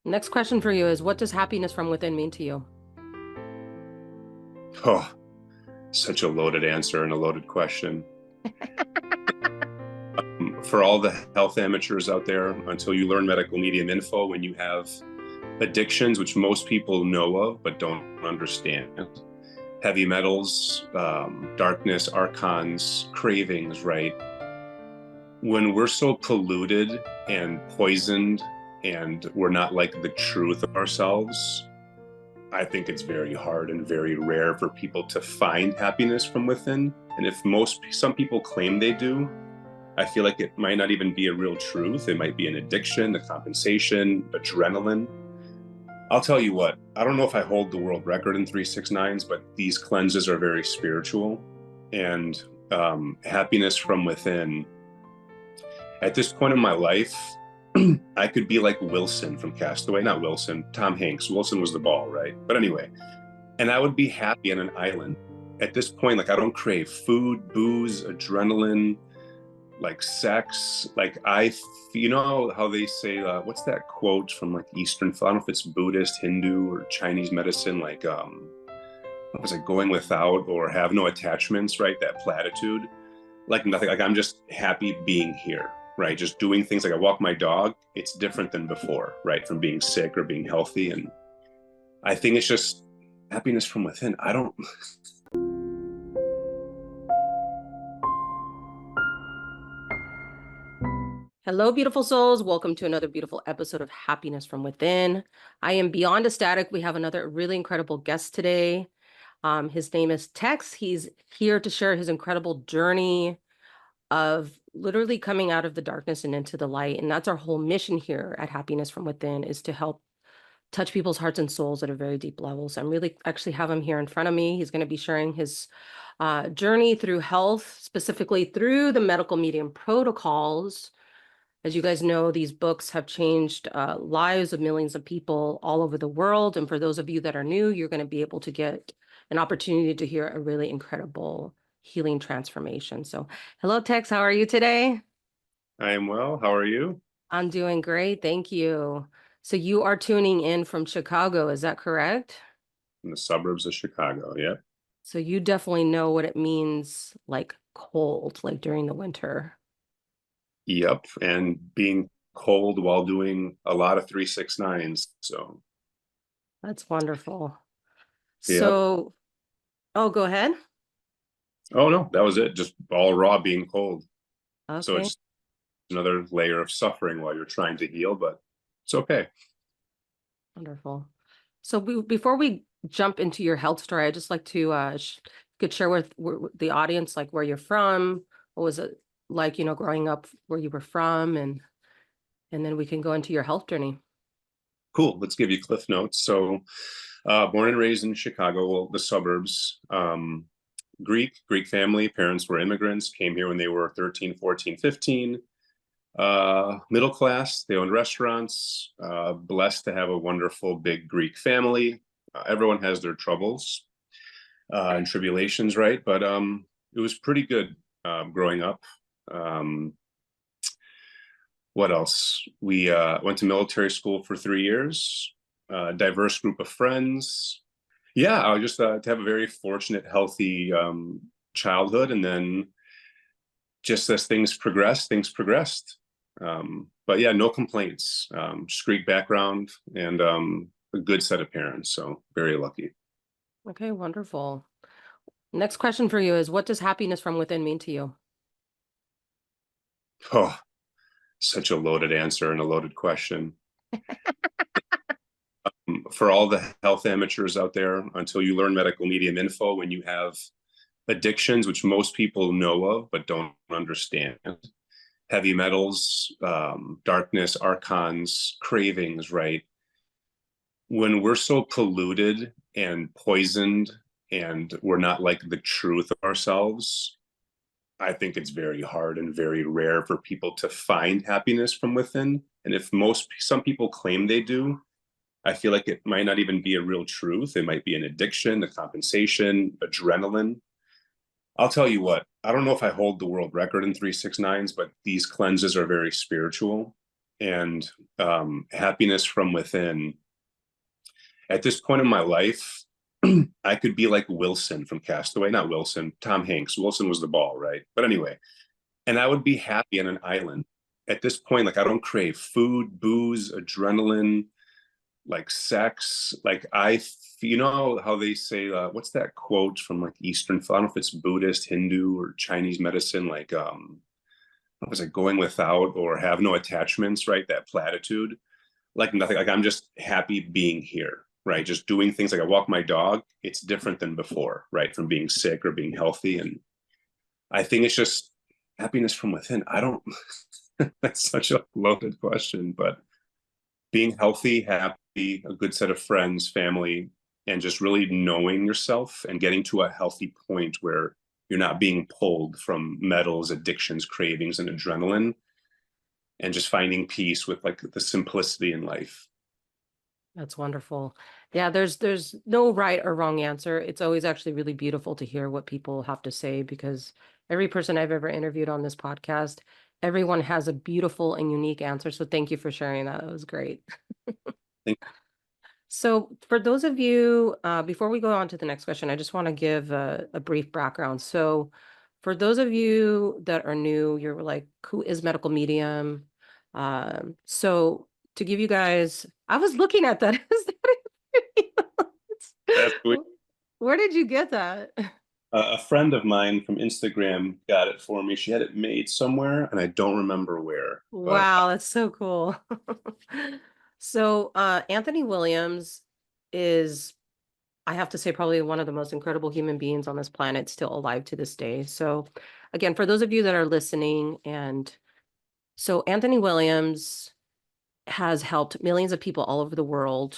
Next question for you is, what does happiness from within mean to you? Oh, such a loaded answer and a loaded question. For all the health amateurs out there, until you learn medical medium info, when you have addictions, which most people know of but don't understand, heavy metals, darkness, archons, cravings, right? When we're so polluted and poisoned and we're not like the truth of ourselves, I think it's very hard and very rare for people to find happiness from within. And if some people claim they do, I feel like it might not even be a real truth. It might be an addiction, a compensation, adrenaline. I'll tell you what, I don't know if I hold the world record in 369s, but these cleanses are very spiritual. And happiness from within, at this point in my life, I could be like Wilson from Castaway, not Wilson, Tom Hanks. Wilson was the ball, right? But anyway, and I would be happy on an island. At this point, like I don't crave food, booze, adrenaline, like sex. You know how they say, what's that quote from like Eastern, I don't know if it's Buddhist, Hindu, or Chinese medicine, like, what was it, going without or have no attachments, right? That platitude, like nothing, like I'm just happy being here, right? Just doing things like I walk my dog. It's different than before, right? From being sick or being healthy. And I think it's just happiness from within. I don't, Hello, beautiful souls. Welcome to another beautiful episode of Happiness from Within. I am beyond ecstatic. We have another really incredible guest today. His name is Tex. He's here to share his incredible journey of literally coming out of the darkness and into the light. And that's our whole mission here at Happiness from Within, is to help touch people's hearts and souls at a very deep level. So I'm really actually have him here in front of me. He's going to be sharing his journey through health, specifically through the medical medium protocols. As you guys know, these books have changed lives of millions of people all over the world. And for those of you that are new, you're going to be able to get an opportunity to hear a really incredible healing transformation. So hello, Tex. How are you today? I am well. How are you? I'm doing great. Thank you. So you are tuning in from Chicago, is that correct? In the suburbs of Chicago. Yeah. So you definitely know what it means, like cold, like during the winter. Yep. And being cold while doing a lot of 369s. So, That's wonderful. yep. So, oh, go ahead. Oh, no, that was it. Just all raw being cold. So Okay, it's another layer of suffering while you're trying to heal, but it's okay. wonderful. So before we jump into your health story, I'd just like to could share with the audience like where you're from, what was it like, growing up where you were from, and then we can go into your health journey. Cool. Let's give you Cliff Notes. So, born and raised in Chicago, well, the suburbs. Greek family. Parents were immigrants, came here when they were 13, 14, 15. Middle class, they owned restaurants. Blessed to have a wonderful big Greek family. Everyone has their troubles and tribulations, right? But it was pretty good growing up. Um, what else? We went to military school for 3 years. Diverse group of friends. Yeah, I was just to have a very fortunate, healthy childhood, and then just as things progressed. But yeah, no complaints. Just Greek background and a good set of parents, so very lucky. Okay, wonderful. Next question for you is, what does happiness from within mean to you? Oh, such a loaded answer and a loaded question. For all the health amateurs out there, until you learn medical medium info, when you have addictions, which most people know of but don't understand, heavy metals, darkness, archons, cravings, right? When we're so polluted and poisoned and we're not like the truth of ourselves, I think it's very hard and very rare for people to find happiness from within. And if some people claim they do, I feel like it might not even be a real truth. It might be an addiction, a compensation, adrenaline. I'll tell you what, I don't know if I hold the world record in 369s, but these cleanses are very spiritual. and happiness from within. At this point in my life, I could be like Wilson from Castaway, not Wilson, Tom Hanks. Wilson was the ball, right? But anyway, and I would be happy on an island. At this point, like I don't crave food, booze, adrenaline, like sex. Like you know how they say, what's that quote from like Eastern, I don't know if it's Buddhist, Hindu, or Chinese medicine, like, was it going without or have no attachments, right? That platitude, like nothing, like I'm just happy being here, right? Just doing things like I walk my dog. It's different than before, right? From being sick or being healthy. And I think it's just happiness from within. I don't, that's such a loaded question, but being healthy, happy, a good set of friends, family, and just really knowing yourself and getting to a healthy point where you're not being pulled from metals, addictions, cravings, and adrenaline, and just finding peace with like the simplicity in life. That's wonderful. Yeah, there's no right or wrong answer. It's always actually really beautiful to hear what people have to say because every person I've ever interviewed on this podcast, everyone has a beautiful and unique answer. So thank you for sharing that. That was great. Thank So for those of you, before we go on to the next question, I just want to give a brief background. So for those of you that are new, you're like, who is Medical Medium? So to give you guys, I was looking at that. Is That's that where did you get that? a friend of mine from Instagram got it for me. She had it made somewhere, and I don't remember where. But Wow, that's so cool. So Anthony Williams is, I have to say, probably one of the most incredible human beings on this planet, still alive to this day. So again, for those of you that are listening, and so Anthony Williams has helped millions of people all over the world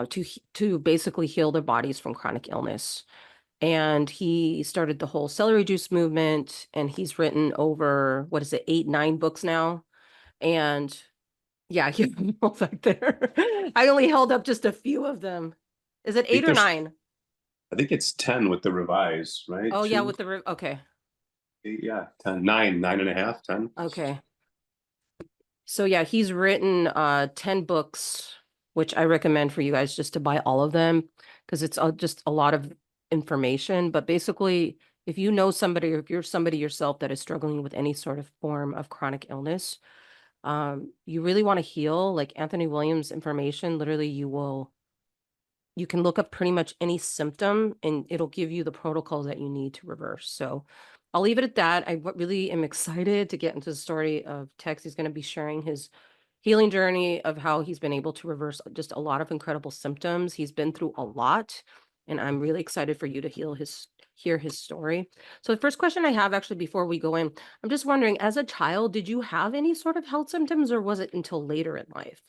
to basically heal their bodies from chronic illness. And he started the whole celery juice movement, and he's written over, what is it, 8, 9 books now. And yeah, you have them all back there. I only held up just a few of them. Is it I eight think or there's, nine? I think it's 10 with the revise, right? Oh yeah, Two, with the okay. eight, yeah, 10, 9, 9.5, 10. Okay. So yeah, he's written 10 books, which I recommend for you guys just to buy all of them because it's just a lot of information. But basically, if you know somebody or if you're somebody yourself that is struggling with any sort of form of chronic illness, you really want to heal, like Anthony Williams information, literally you can look up pretty much any symptom and it'll give you the protocols that you need to reverse. So I'll leave it at that. Really am excited to get into the story of Tex. He's going to be sharing his healing journey of how he's been able to reverse just a lot of incredible symptoms. He's been through a lot, and I'm really excited for you to hear his story. So the first question I have actually before we go in, I'm just wondering, as a child, did you have any sort of health symptoms or was it until later in life?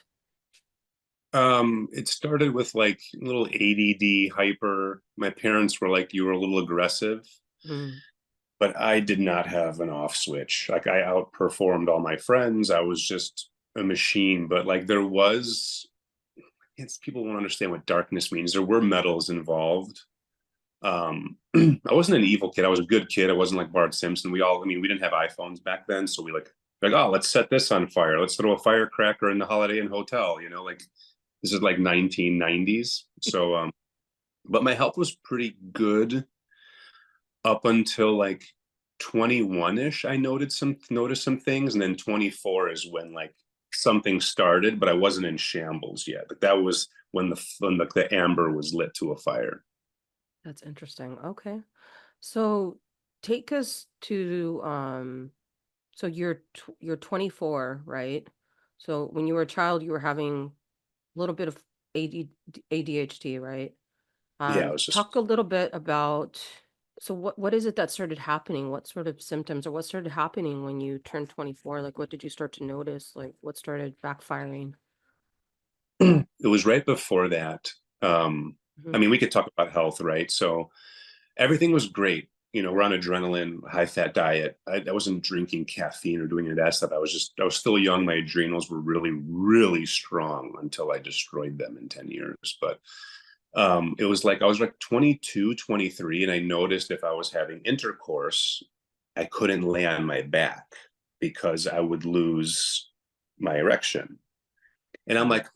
It started with like little ADD, hyper. My parents were like, you were a little aggressive, Mm, but I did not have an off switch. Like I outperformed all my friends. I was just a machine, but like there was, it's people won't understand what darkness means. There were metals involved. I wasn't an evil kid. I was a good kid. I wasn't like Bart Simpson. I mean, we didn't have iPhones back then. So like, oh, let's set this on fire. Let's throw a firecracker in the Holiday Inn Hotel, like this is like 1990s. So, but my health was pretty good up until like 21-ish. I noticed some things. And then 24 is when like something started, but I wasn't in shambles yet. Like that was when the amber was lit to a fire. that's interesting. Okay. So take us to so you're 24, right? So when you were a child, you were having a little bit of ADHD, right? Yeah, it was just Talk a little bit about, so what is it that started happening? What sort of symptoms or what started happening when you turned 24? Like what did you start to notice? Like what started backfiring? it was right before that. I Mhm. mean, we could talk about health, right? So everything was great. We're on adrenaline, high fat diet. I wasn't drinking caffeine or doing any of that stuff. I was still young. My adrenals were really, really strong until I destroyed them in 10 years. But it was like I was like 22, 23, and I noticed if I was having intercourse, I couldn't lay on my back because I would lose my erection. And I'm like,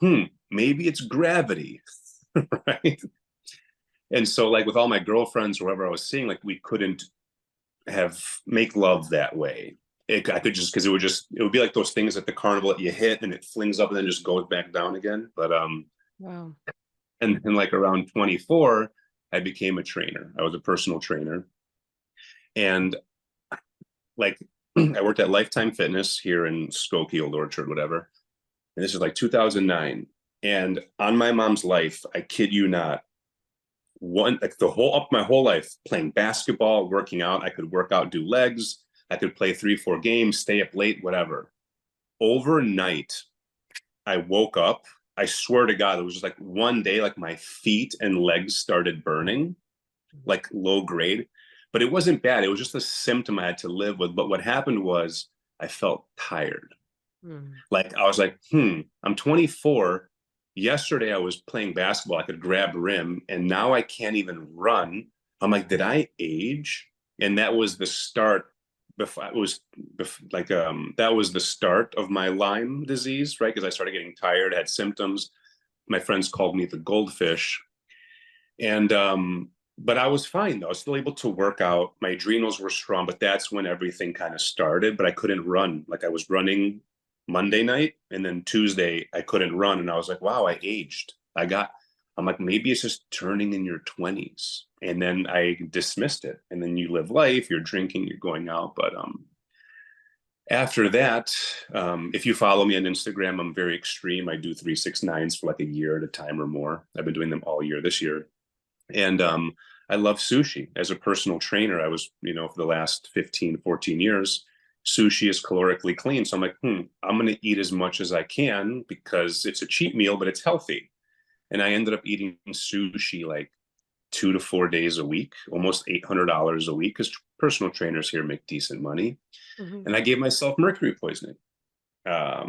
maybe it's gravity, right? And so like with all my girlfriends or whoever I was seeing, like we couldn't make love that way. I could just, because it would be like those things at the carnival that you hit and it flings up and then just goes back down again. But Wow. and like around 24, I became a trainer. I was a personal trainer. And like I worked at Lifetime Fitness here in Skokie, Old Orchard, whatever. And this is like 2009. And on my mom's life, I kid you not, like my whole life playing basketball, working out. I could work out, do legs. I could play 3, 4 games, stay up late, whatever. Overnight, I woke up. I swear to God, it was just like one day, like my feet and legs started burning, like low grade. But it wasn't bad. It was just a symptom I had to live with. But what happened was I felt tired. Like I was like, I'm 24. Yesterday I was playing basketball. I could grab rim, and now I can't even run. I'm like, did I age? And that was the start. It was like that was the start of my Lyme disease, right? Because I started getting tired, had symptoms. My friends called me the goldfish, and but I was fine though. I was still able to work out. My adrenals were strong, but that's when everything kind of started. But I couldn't run. Like I was running Monday night, and then Tuesday I couldn't run, and I was like, wow, I aged. I'm like, maybe it's just turning in your 20s. And then I dismissed it. And then you live life, you're drinking, you're going out. But after that, if you follow me on Instagram, I'm very extreme. I do 369s for like a year at a time or more. I've been doing them all year this year. And I love sushi. As a personal trainer, I was, for the last 15, 14 years, sushi is calorically clean. So I'm like, I'm going to eat as much as I can because it's a cheap meal, but it's healthy. And I ended up eating sushi like 2 to 4 days a week, almost $800 a week, because personal trainers here make decent money. And I gave myself mercury poisoning. I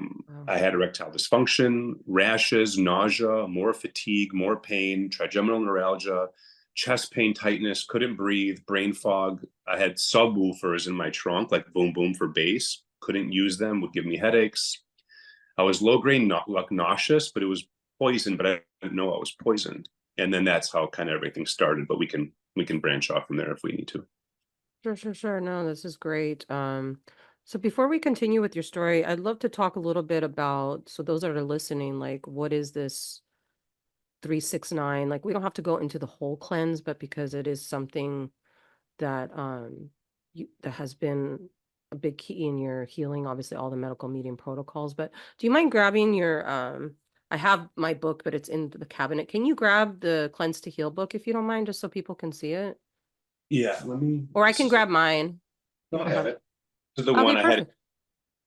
had erectile dysfunction, rashes, nausea, more fatigue, more pain, trigeminal neuralgia, chest pain, tightness, couldn't breathe, brain fog. I had subwoofers in my trunk, like boom, boom for bass. Couldn't use them, would give me headaches. I was low grade, like nauseous, but it was poison, but I didn't know I was poisoned. And then that's how kind of everything started. But we can branch off from there if we need to. Sure. No, this is great. So before we continue with your story, I'd love to talk a little bit about, so those that are listening, like, what is this 369? Like, we don't have to go into the whole cleanse, but because it is something that that has been a big key in your healing, obviously all the medical medium protocols. But do you mind grabbing your I have my book, but it's in the cabinet. Can you grab the Cleanse to Heal book if you don't mind, just so people can see it? Yeah, let me. Or I can grab mine. No, I Either have one. it. This is the Okay, one I had. perfect.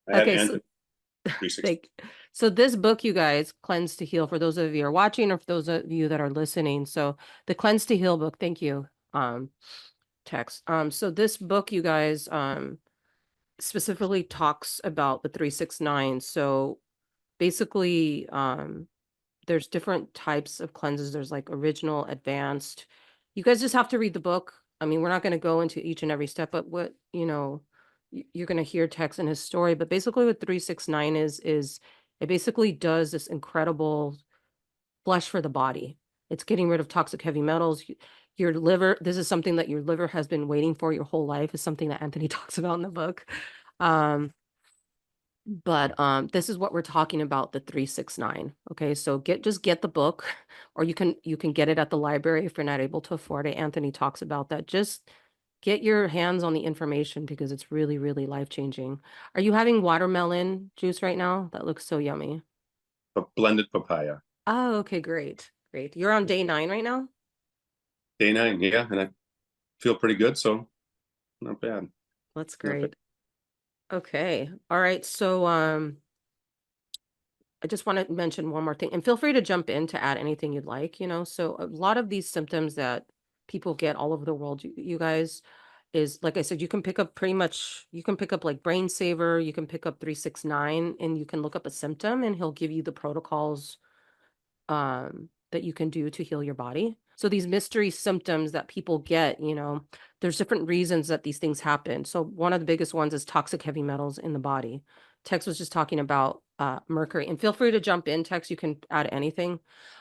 I had Okay, so Anthony 360. so this book, you guys, Cleanse to Heal, for those of you who are watching or for those of you that are listening. So the Cleanse to Heal book, thank you, text. So this book, you guys, specifically talks about the 369. So basically, there's different types of cleanses. There's like original, advanced. You guys just have to read the book. I mean, we're not going to go into each and every step, but what, you're going to hear Tex and his story. But basically what 369 is it basically does this incredible flush for the body. It's getting rid of toxic heavy metals. Your liver, this is something that your liver has been waiting for your whole life, is something that Anthony talks about in the book. But this is what we're talking about, the 369. Okay, so just get the book, or you can get it at the library if you're not able to afford it. Anthony talks about that. Just get your hands on the information because it's really, really life-changing. Are you having watermelon juice right now? That looks so yummy. A blended papaya. Oh, okay, great. You're on day 9 right now? Day 9, yeah, and I feel pretty good, so not bad. That's Not bad. great. Okay. All right. So I just want to mention one more thing, and feel free to jump in to add anything you'd like, So a lot of these symptoms that people get all over the world, you guys, is like I said, you can pick up like Brain Saver, you can pick up 369, and you can look up a symptom and he'll give you the protocols that you can do to heal your body. So these mystery symptoms that people get, there's different reasons that these things happen. So one of the biggest ones is toxic heavy metals in the body. Tex was just talking about mercury. And feel free to jump in, Tex. You can add anything.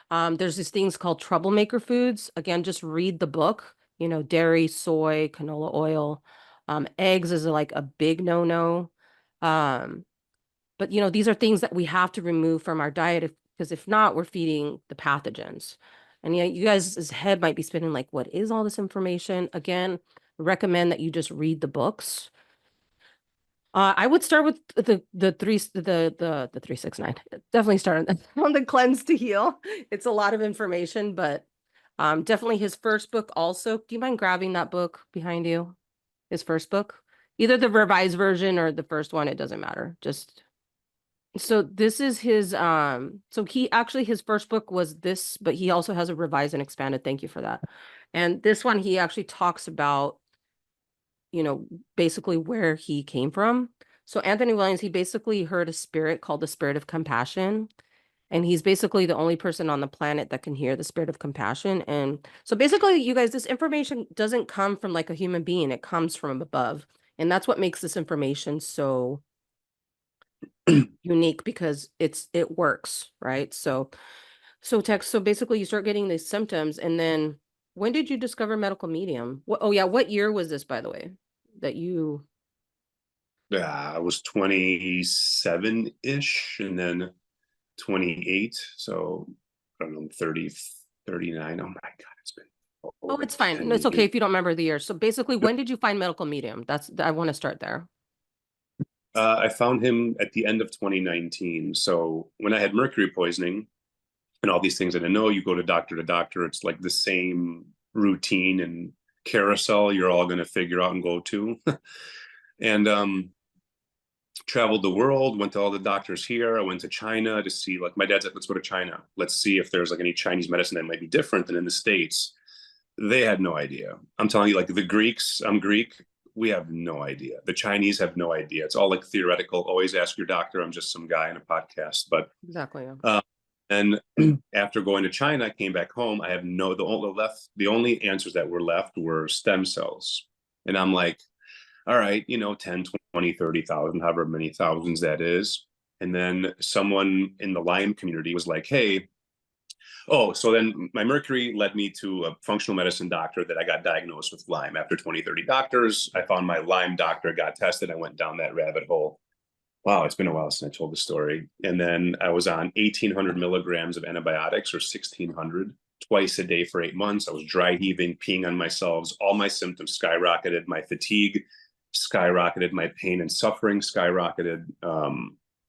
There's these things called troublemaker foods. Again, just read the book. You know, dairy, soy, canola oil. Eggs is like a big no-no. Um, but you know, these are things that we have to remove from our diet because if not, we're feeding the pathogens. And yeah, you guys' head might be spinning like, what is all this information? Again, recommend that you just read the books. I would start with the 369. Definitely start on on the cleanse to heal. It's a lot of information, but definitely his first book also. Do you mind grabbing that book behind you? His first book, either the revised version or the first one, it doesn't matter. Just so this is his so he actually his first book was this, but he also has a revised and expanded. Thank you for that. And this one he actually talks about, you know, basically where he came from. So Anthony Williams, he basically heard a spirit called the spirit of compassion. And he's basically the only person on the planet that can hear the spirit of compassion. And so basically, you guys, this information doesn't come from like a human being, it comes from above. And that's what makes this information so unique because it works, right? So Tex, so basically you start getting these symptoms, and then when did you discover medical medium? Oh yeah, what year was this, by the way, that you I was 27-ish and then 28. So I don't know, 30, 39. Oh my God, it's been Oh, over it's fine. 10 No, it's okay years. if you don't remember the year. So basically, when did you find medical medium? That's I want to start there. I found him at the end of 2019. So when I had mercury poisoning and all these things, and I know you go to doctor, it's like the same routine and carousel you're all going to figure out and go to. And traveled the world, went to all the doctors here. I went to China to see, like, my dad's like, let's go to China. Let's see if there's like any Chinese medicine that might be different than in the States. They had no idea. I'm telling you, like the Greeks, I'm Greek. We have no idea. The Chinese have no idea. It's all like theoretical. Always ask your doctor. I'm just some guy in a podcast. But Exactly. Yeah. and after going to China, I came back home. I have the only answers that were left were stem cells. And I'm like, all right, 10, 20, 30,000, however many thousands that is. And then someone in the Lyme community was like, hey, oh, so then my mercury led me to a functional medicine doctor that I got diagnosed with Lyme. After 20, 30 doctors, I found my Lyme doctor, got tested. I went down that rabbit hole. Wow, it's been a while since I told the story. And then I was on 1,800 milligrams of antibiotics, or 1,600, twice a day for 8 months. I was dry heaving, peeing on myself. All my symptoms skyrocketed. My fatigue skyrocketed. My pain and suffering skyrocketed.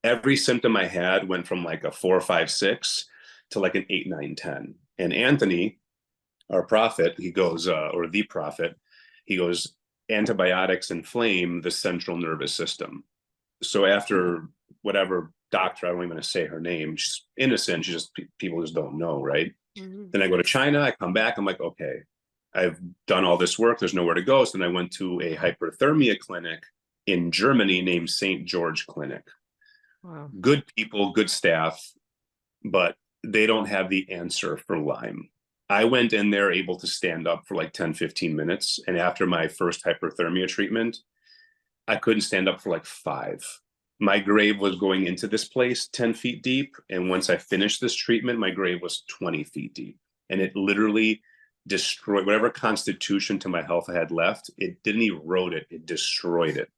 Every symptom I had went from like a 4, 5, 6 to like an 8, 9, 10. And Anthony, our prophet, he goes, or the prophet, he goes, antibiotics inflame the central nervous system. So after whatever doctor, I don't even want to say her name, she's innocent. She just, people just don't know, right? Mhm. Then I go to China, I come back, I'm like, okay, I've done all this work. There's nowhere to go. So then I went to a hyperthermia clinic in Germany named St. George Clinic. Wow. Good people, good staff, but they don't have the answer for Lyme. I went in there able to stand up for like 10, 15 minutes. And after my first hyperthermia treatment, I couldn't stand up for like 5. My grave was going into this place 10 feet deep. And once I finished this treatment, my grave was 20 feet deep. And it literally destroyed whatever constitution to my health I had left. It didn't erode it, it destroyed it.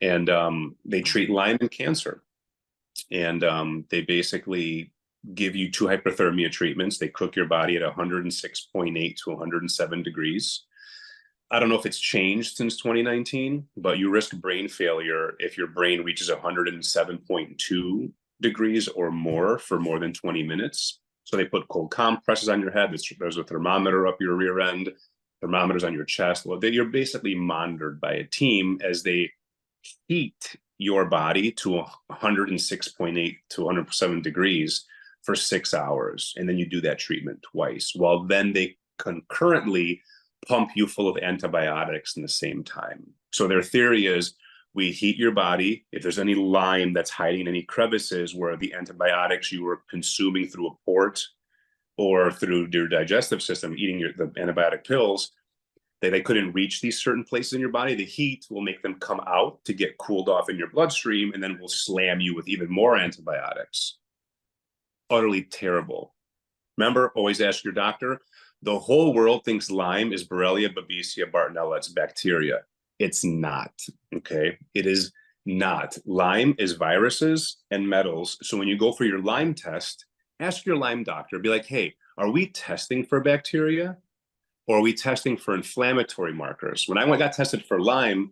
And they treat Lyme and cancer. And they basically give you 2 hyperthermia treatments. They cook your body at 106.8 to 107 degrees. I don't know if it's changed since 2019, but you risk brain failure if your brain reaches 107.2 degrees or more for more than 20 minutes. So they put cold compresses on your head. There's a thermometer up your rear end, thermometers on your chest. Well, you're basically monitored by a team as they heat your body to 106.8 to 107 degrees for 6 hours. And then you do that treatment twice. Well, then they concurrently pump you full of antibiotics in the same time. So their theory is we heat your body. If there's any Lyme that's hiding any crevices where the antibiotics you were consuming through a port or through your digestive system, eating the antibiotic pills, They couldn't reach these certain places in your body. The heat will make them come out to get cooled off in your bloodstream, and then will slam you with even more antibiotics. Utterly terrible. Remember, always ask your doctor. The whole world thinks Lyme is Borrelia, Babesia, Bartonella. It's bacteria. It's not. Okay. It is not. Lyme is viruses and metals. So when you go for your Lyme test, ask your Lyme doctor, be like, hey, are we testing for bacteria or are we testing for inflammatory markers? When I got tested for Lyme,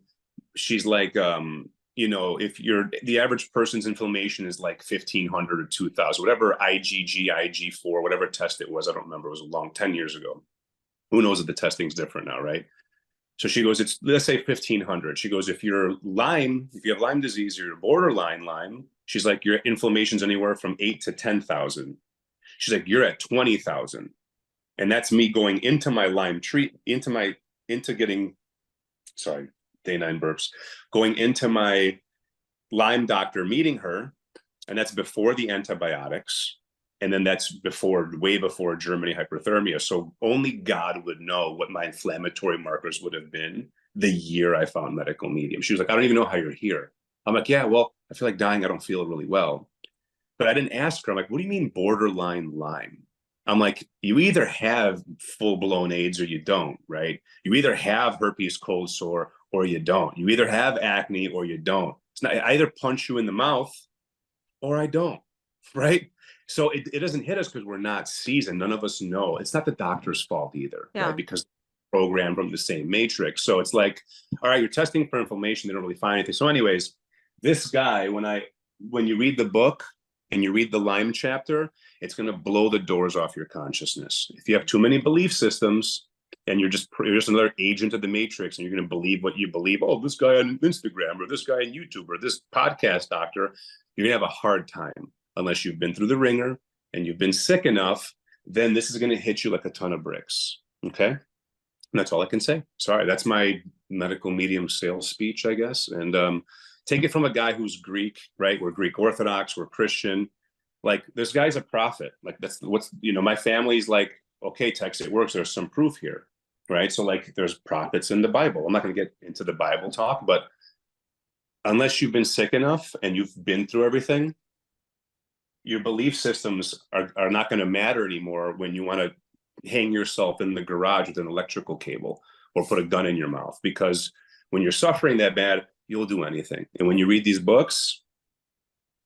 she's like, if the average person's inflammation is like 1,500 or 2,000, whatever IgG, IG4, whatever test it was, I don't remember. It was a long 10 years ago. Who knows if the testing's different now, right? So she goes, let's say 1,500. She goes, if you have Lyme disease or you're borderline Lyme, she's like, your inflammation's anywhere from 8 to 10,000. She's like, you're at 20,000. And that's me going into my Lyme day 9 burps, going into my Lyme doctor, meeting her, and that's before the antibiotics. And then that's way before Germany hyperthermia. So only God would know what my inflammatory markers would have been the year I found Medical Medium. She was like, I don't even know how you're here. I'm like, yeah, well, I feel like dying. I don't feel really well. But I didn't ask her. I'm like, what do you mean borderline Lyme? I'm like, you either have full-blown AIDS or you don't, right? You either have herpes cold sore or you don't. You either have acne or you don't. It's not, I either punch you in the mouth or I don't, right? So it doesn't hit us because we're not seasoned. None of us know. It's not the doctor's fault either, right? Because programmed from the same matrix. So it's like, all right, you're testing for inflammation. They don't really find anything. So anyways, this guy, when you read the book and you read the Lyme chapter, it's going to blow the doors off your consciousness. If you have too many belief systems and you're just another agent of the matrix and you're going to believe what you believe, oh, this guy on Instagram or this guy on YouTube or this podcast doctor, you're going to have a hard time unless you've been through the ringer and you've been sick enough. Then this is going to hit you like a ton of bricks. Okay. And that's all I can say. Sorry. That's my Medical Medium sales speech, I guess. And take it from a guy who's Greek, right? We're Greek Orthodox, we're Christian. Like, this guy's a prophet. Like, that's my family's like, okay, Tex, it works. There's some proof here, right? So like, there's prophets in the Bible. I'm not going to get into the Bible talk, but unless you've been sick enough and you've been through everything, your belief systems are not going to matter anymore when you want to hang yourself in the garage with an electrical cable or put a gun in your mouth. Because when you're suffering that bad, you'll do anything. And when you read these books,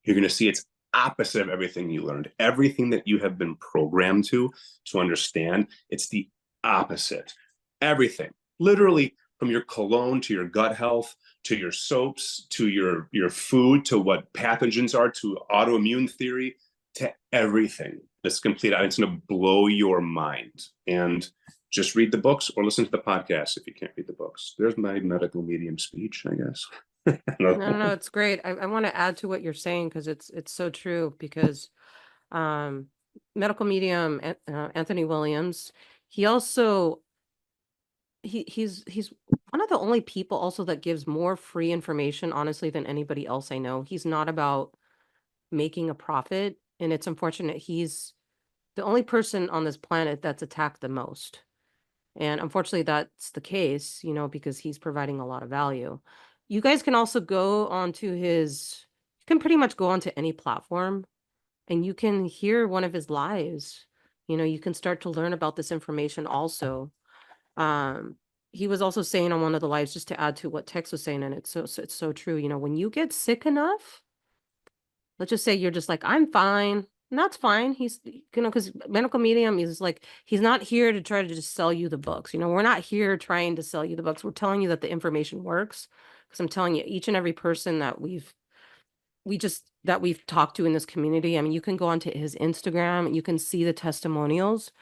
you're going to see it's opposite of everything you learned. Everything that you have been programmed to understand, it's the opposite. Everything. Literally, from your cologne to your gut health, to your soaps, to your food, to what pathogens are, to autoimmune theory, to everything. It's complete. It's going to blow your mind. And just read the books or listen to the podcast if you can't read the books. There's my Medical Medium speech, I guess. No, it's great. I want to add to what you're saying because it's so true. Because Medical Medium Anthony Williams, he also he's one of the only people also that gives more free information, honestly, than anybody else I know. He's not about making a profit, and it's unfortunate he's the only person on this planet that's attacked the most. And unfortunately, that's the case, because he's providing a lot of value. You guys can also go onto you can pretty much go onto any platform and you can hear one of his lives. You can start to learn about this information also. He was also saying on one of the lives, just to add to what Tex was saying, and it's so true. When you get sick enough, let's just say you're just like, I'm fine. And that's fine. He's, because Medical Medium is like, he's not here to try to just sell you the books. We're not here trying to sell you the books. We're telling you that the information works. Because I'm telling you, each and every person that we've talked to in this community, I mean, you can go onto his Instagram and you can see the testimonials.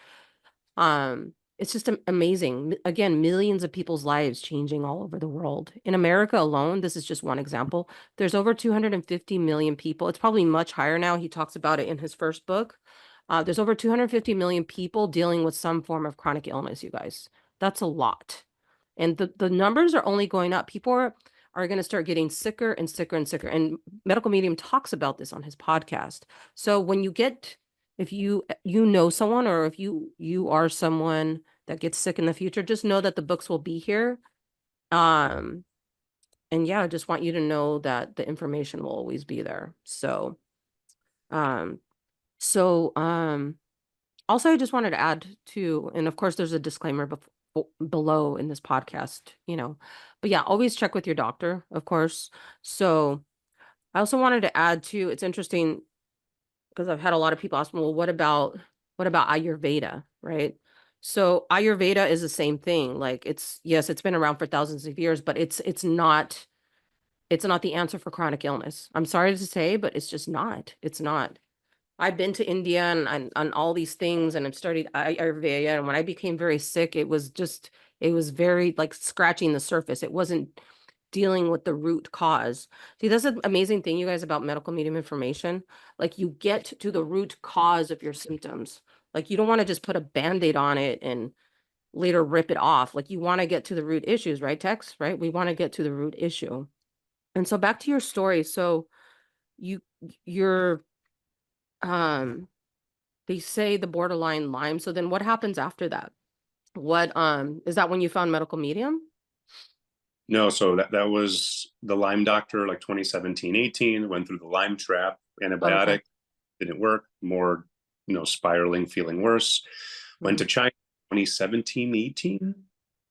It's just amazing. Again, millions of people's lives changing all over the world. In America alone, this is just one example. There's over 250 million people. It's probably much higher now. He talks about it in his first book. There's over 250 million people dealing with some form of chronic illness, you guys. That's a lot. And the numbers are only going up. People are going to start getting sicker and sicker and sicker. And Medical Medium talks about this on his podcast. So when you get, if you know someone, or if you are someone that gets sick in the future, just know that the books will be here. Um, and yeah, I just want you to know that the information will always be there. Um, so also I just wanted to add to, and of course there's a disclaimer below in this podcast, but yeah, always check with your doctor, of course. So I also wanted to add to, it's interesting because I've had a lot of people ask me, well, what about Ayurveda, right? So Ayurveda is the same thing. Like yes, it's been around for thousands of years, but it's not the answer for chronic illness. I'm sorry to say, but it's just not. It's not. I've been to India and all these things, and I've studied Ayurveda. And when I became very sick, it was very like scratching the surface. It wasn't dealing with the root cause. See, that's an amazing thing, you guys, about medical medium information. Like you get to the root cause of your symptoms. Like you don't want to just put a band-aid on it and later rip it off. Like you want to get to the root issues, right, Tex? Right? We want to get to the root issue. And so back to your story. So you you're um they say the borderline Lyme. So then what happens after that? What is that when you found medical medium? No, so that was the Lyme doctor, like 2017, 18, went through the Lyme trap, Oh, okay. antibiotic, didn't work, more, spiraling, feeling worse. Went Mhm. to China 2017, 18,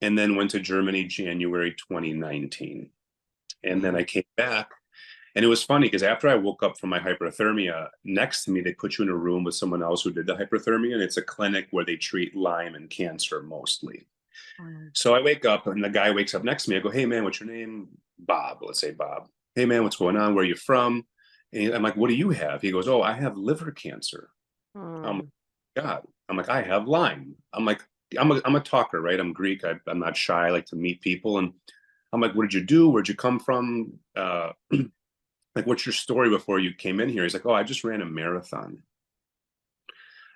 and then went to Germany January 2019. And then I came back. And it was funny because after I woke up from my hyperthermia, next to me, they put you in a room with someone else who did the hyperthermia. And it's a clinic where they treat Lyme and cancer mostly. Um, So I wake up and the guy wakes up next to me. I go, hey, man, what's your name? Bob. Let's say Bob. Hey, man, what's going on? Where are you from? And I'm like, what do you have? He goes, oh, I have liver cancer. I'm um, like, God. I'm like, I have Lyme. I'm like, I'm a talker, right? I'm Greek. I'm not shy. I like to meet people. And I'm like, what did you do? Where'd you come from? Like, what's your story before you came in here? He's like, oh, I just ran a marathon.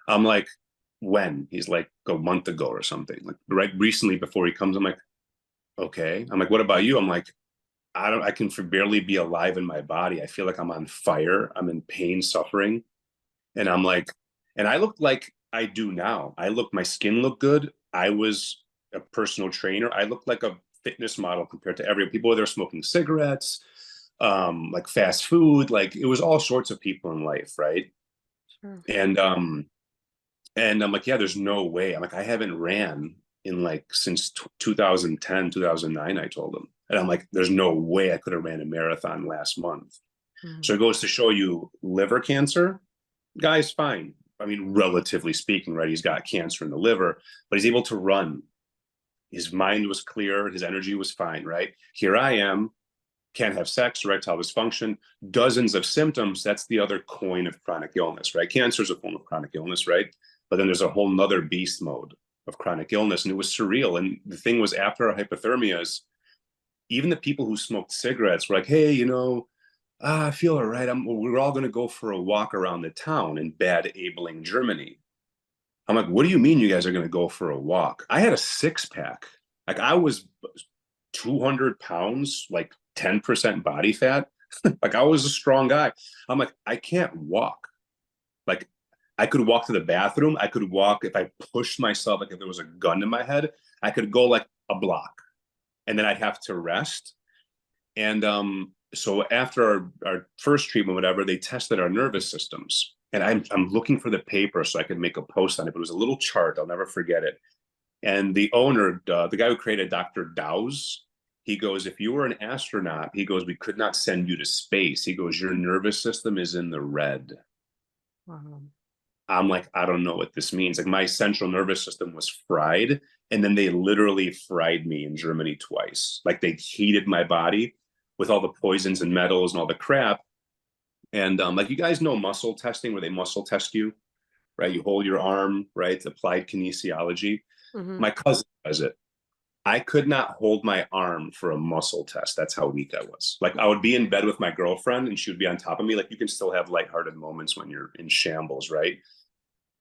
I'm like, when? He's like, a month ago or something. Like right recently before he comes, I'm like, okay. I'm like, what about you? I'm like, I can barely be alive in my body. I feel like I'm on fire. I'm in pain, suffering. And I'm like, and I looked like I do now. My skin looked good. I was a personal trainer. I looked like a fitness model compared to every people. They're smoking cigarettes, like fast food. Like it was all sorts of people in life, right? sure. And and I'm like, yeah, there's no way. I'm like, I haven't ran in like since 2010, 2009, I told him. And I'm like, there's no way I could have ran a marathon last month. So Mhm. it goes to show you liver cancer, guy's fine. I mean, relatively speaking, right? He's got cancer in the liver, but he's able to run. His mind was clear, his energy was fine, right? Here I am, can't have sex, erectile dysfunction, dozens of symptoms. That's the other coin of chronic illness, right? Cancer is a form of chronic illness, right? But then there's a whole nother beast mode of chronic illness. And it was surreal. And the thing was, after our hypothermias, even the people who smoked cigarettes were like, hey, I feel all right. We're all going to go for a walk around the town in Bad Aibling, Germany. I'm like, what do you mean you guys are going to go for a walk? I had a six pack. Like I was 200 pounds, like 10% body fat. Like I was a strong guy. I'm like, I can't walk. Like I could walk to the bathroom. I could walk if I pushed myself, like if there was a gun in my head, I could go like a block and then I'd have to rest. And so after our first treatment, whatever, they tested our nervous systems. And I'm looking for the paper so I could make a post on it. But it was a little chart. I'll never forget it. And the owner, the guy who created Dr. Dow's, he goes, if you were an astronaut, he goes, we could not send you to space. He goes, your nervous system is in the red. Wow. I'm like, I don't know what this means. Like my central nervous system was fried. And then they literally fried me in Germany twice. Like they heated my body with all the poisons and metals and all the crap. And like you guys know muscle testing where they muscle test you, right? You hold your arm, right? It's applied kinesiology. Mhm. My cousin does it. I could not hold my arm for a muscle test. That's how weak I was. Like I would be in bed with my girlfriend and she would be on top of me. Like you can still have lighthearted moments when you're in shambles, right?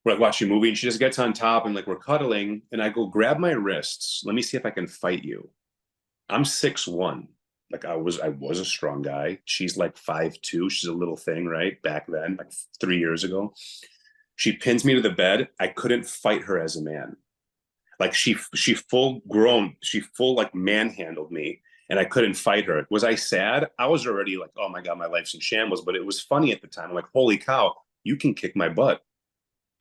We're like watching a movie and she just gets on top and like we're cuddling and I go, grab my wrists. Let me see if I can fight you. I'm 6'1". Like I was a strong guy. She's like 5'2". She's a little thing, right? Back then, like 3 years ago. She pins me to the bed. I couldn't fight her as a man. Like she full grown, she full like manhandled me, and I couldn't fight her. Was I sad? I was already like, oh my God, my life's in shambles. But it was funny at the time. I'm like, holy cow, you can kick my butt.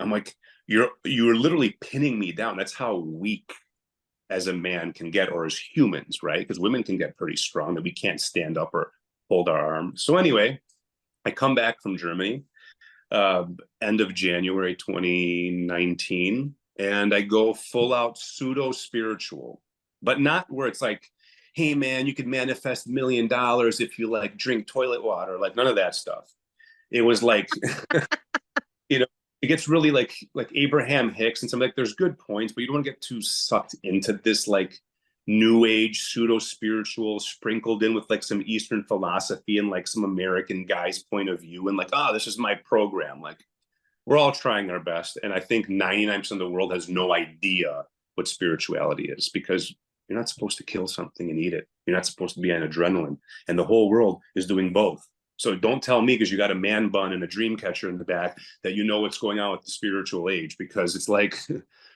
I'm like, you're literally pinning me down. That's how weak as a man can get, or as humans, right? Because women can get pretty strong that we can't stand up or hold our arm. So anyway, I come back from Germany, end of January 2019, and I go full out pseudo spiritual, but not where it's like, hey man, you could manifest $1 million if you like drink toilet water, like none of that stuff. It was like, you know, it gets really like Abraham Hicks and something like there's good points, but you don't want to get too sucked into this like new age pseudo spiritual sprinkled in with like some Eastern philosophy and like some American guy's point of view and like, oh, this is my program. Like we're all trying our best. And I think 99% of the world has no idea what spirituality is because you're not supposed to kill something and eat it. You're not supposed to be on adrenaline. And the whole world is doing both. So don't tell me because you got a man bun and a dream catcher in the back that you know what's going on with the spiritual age, because it's like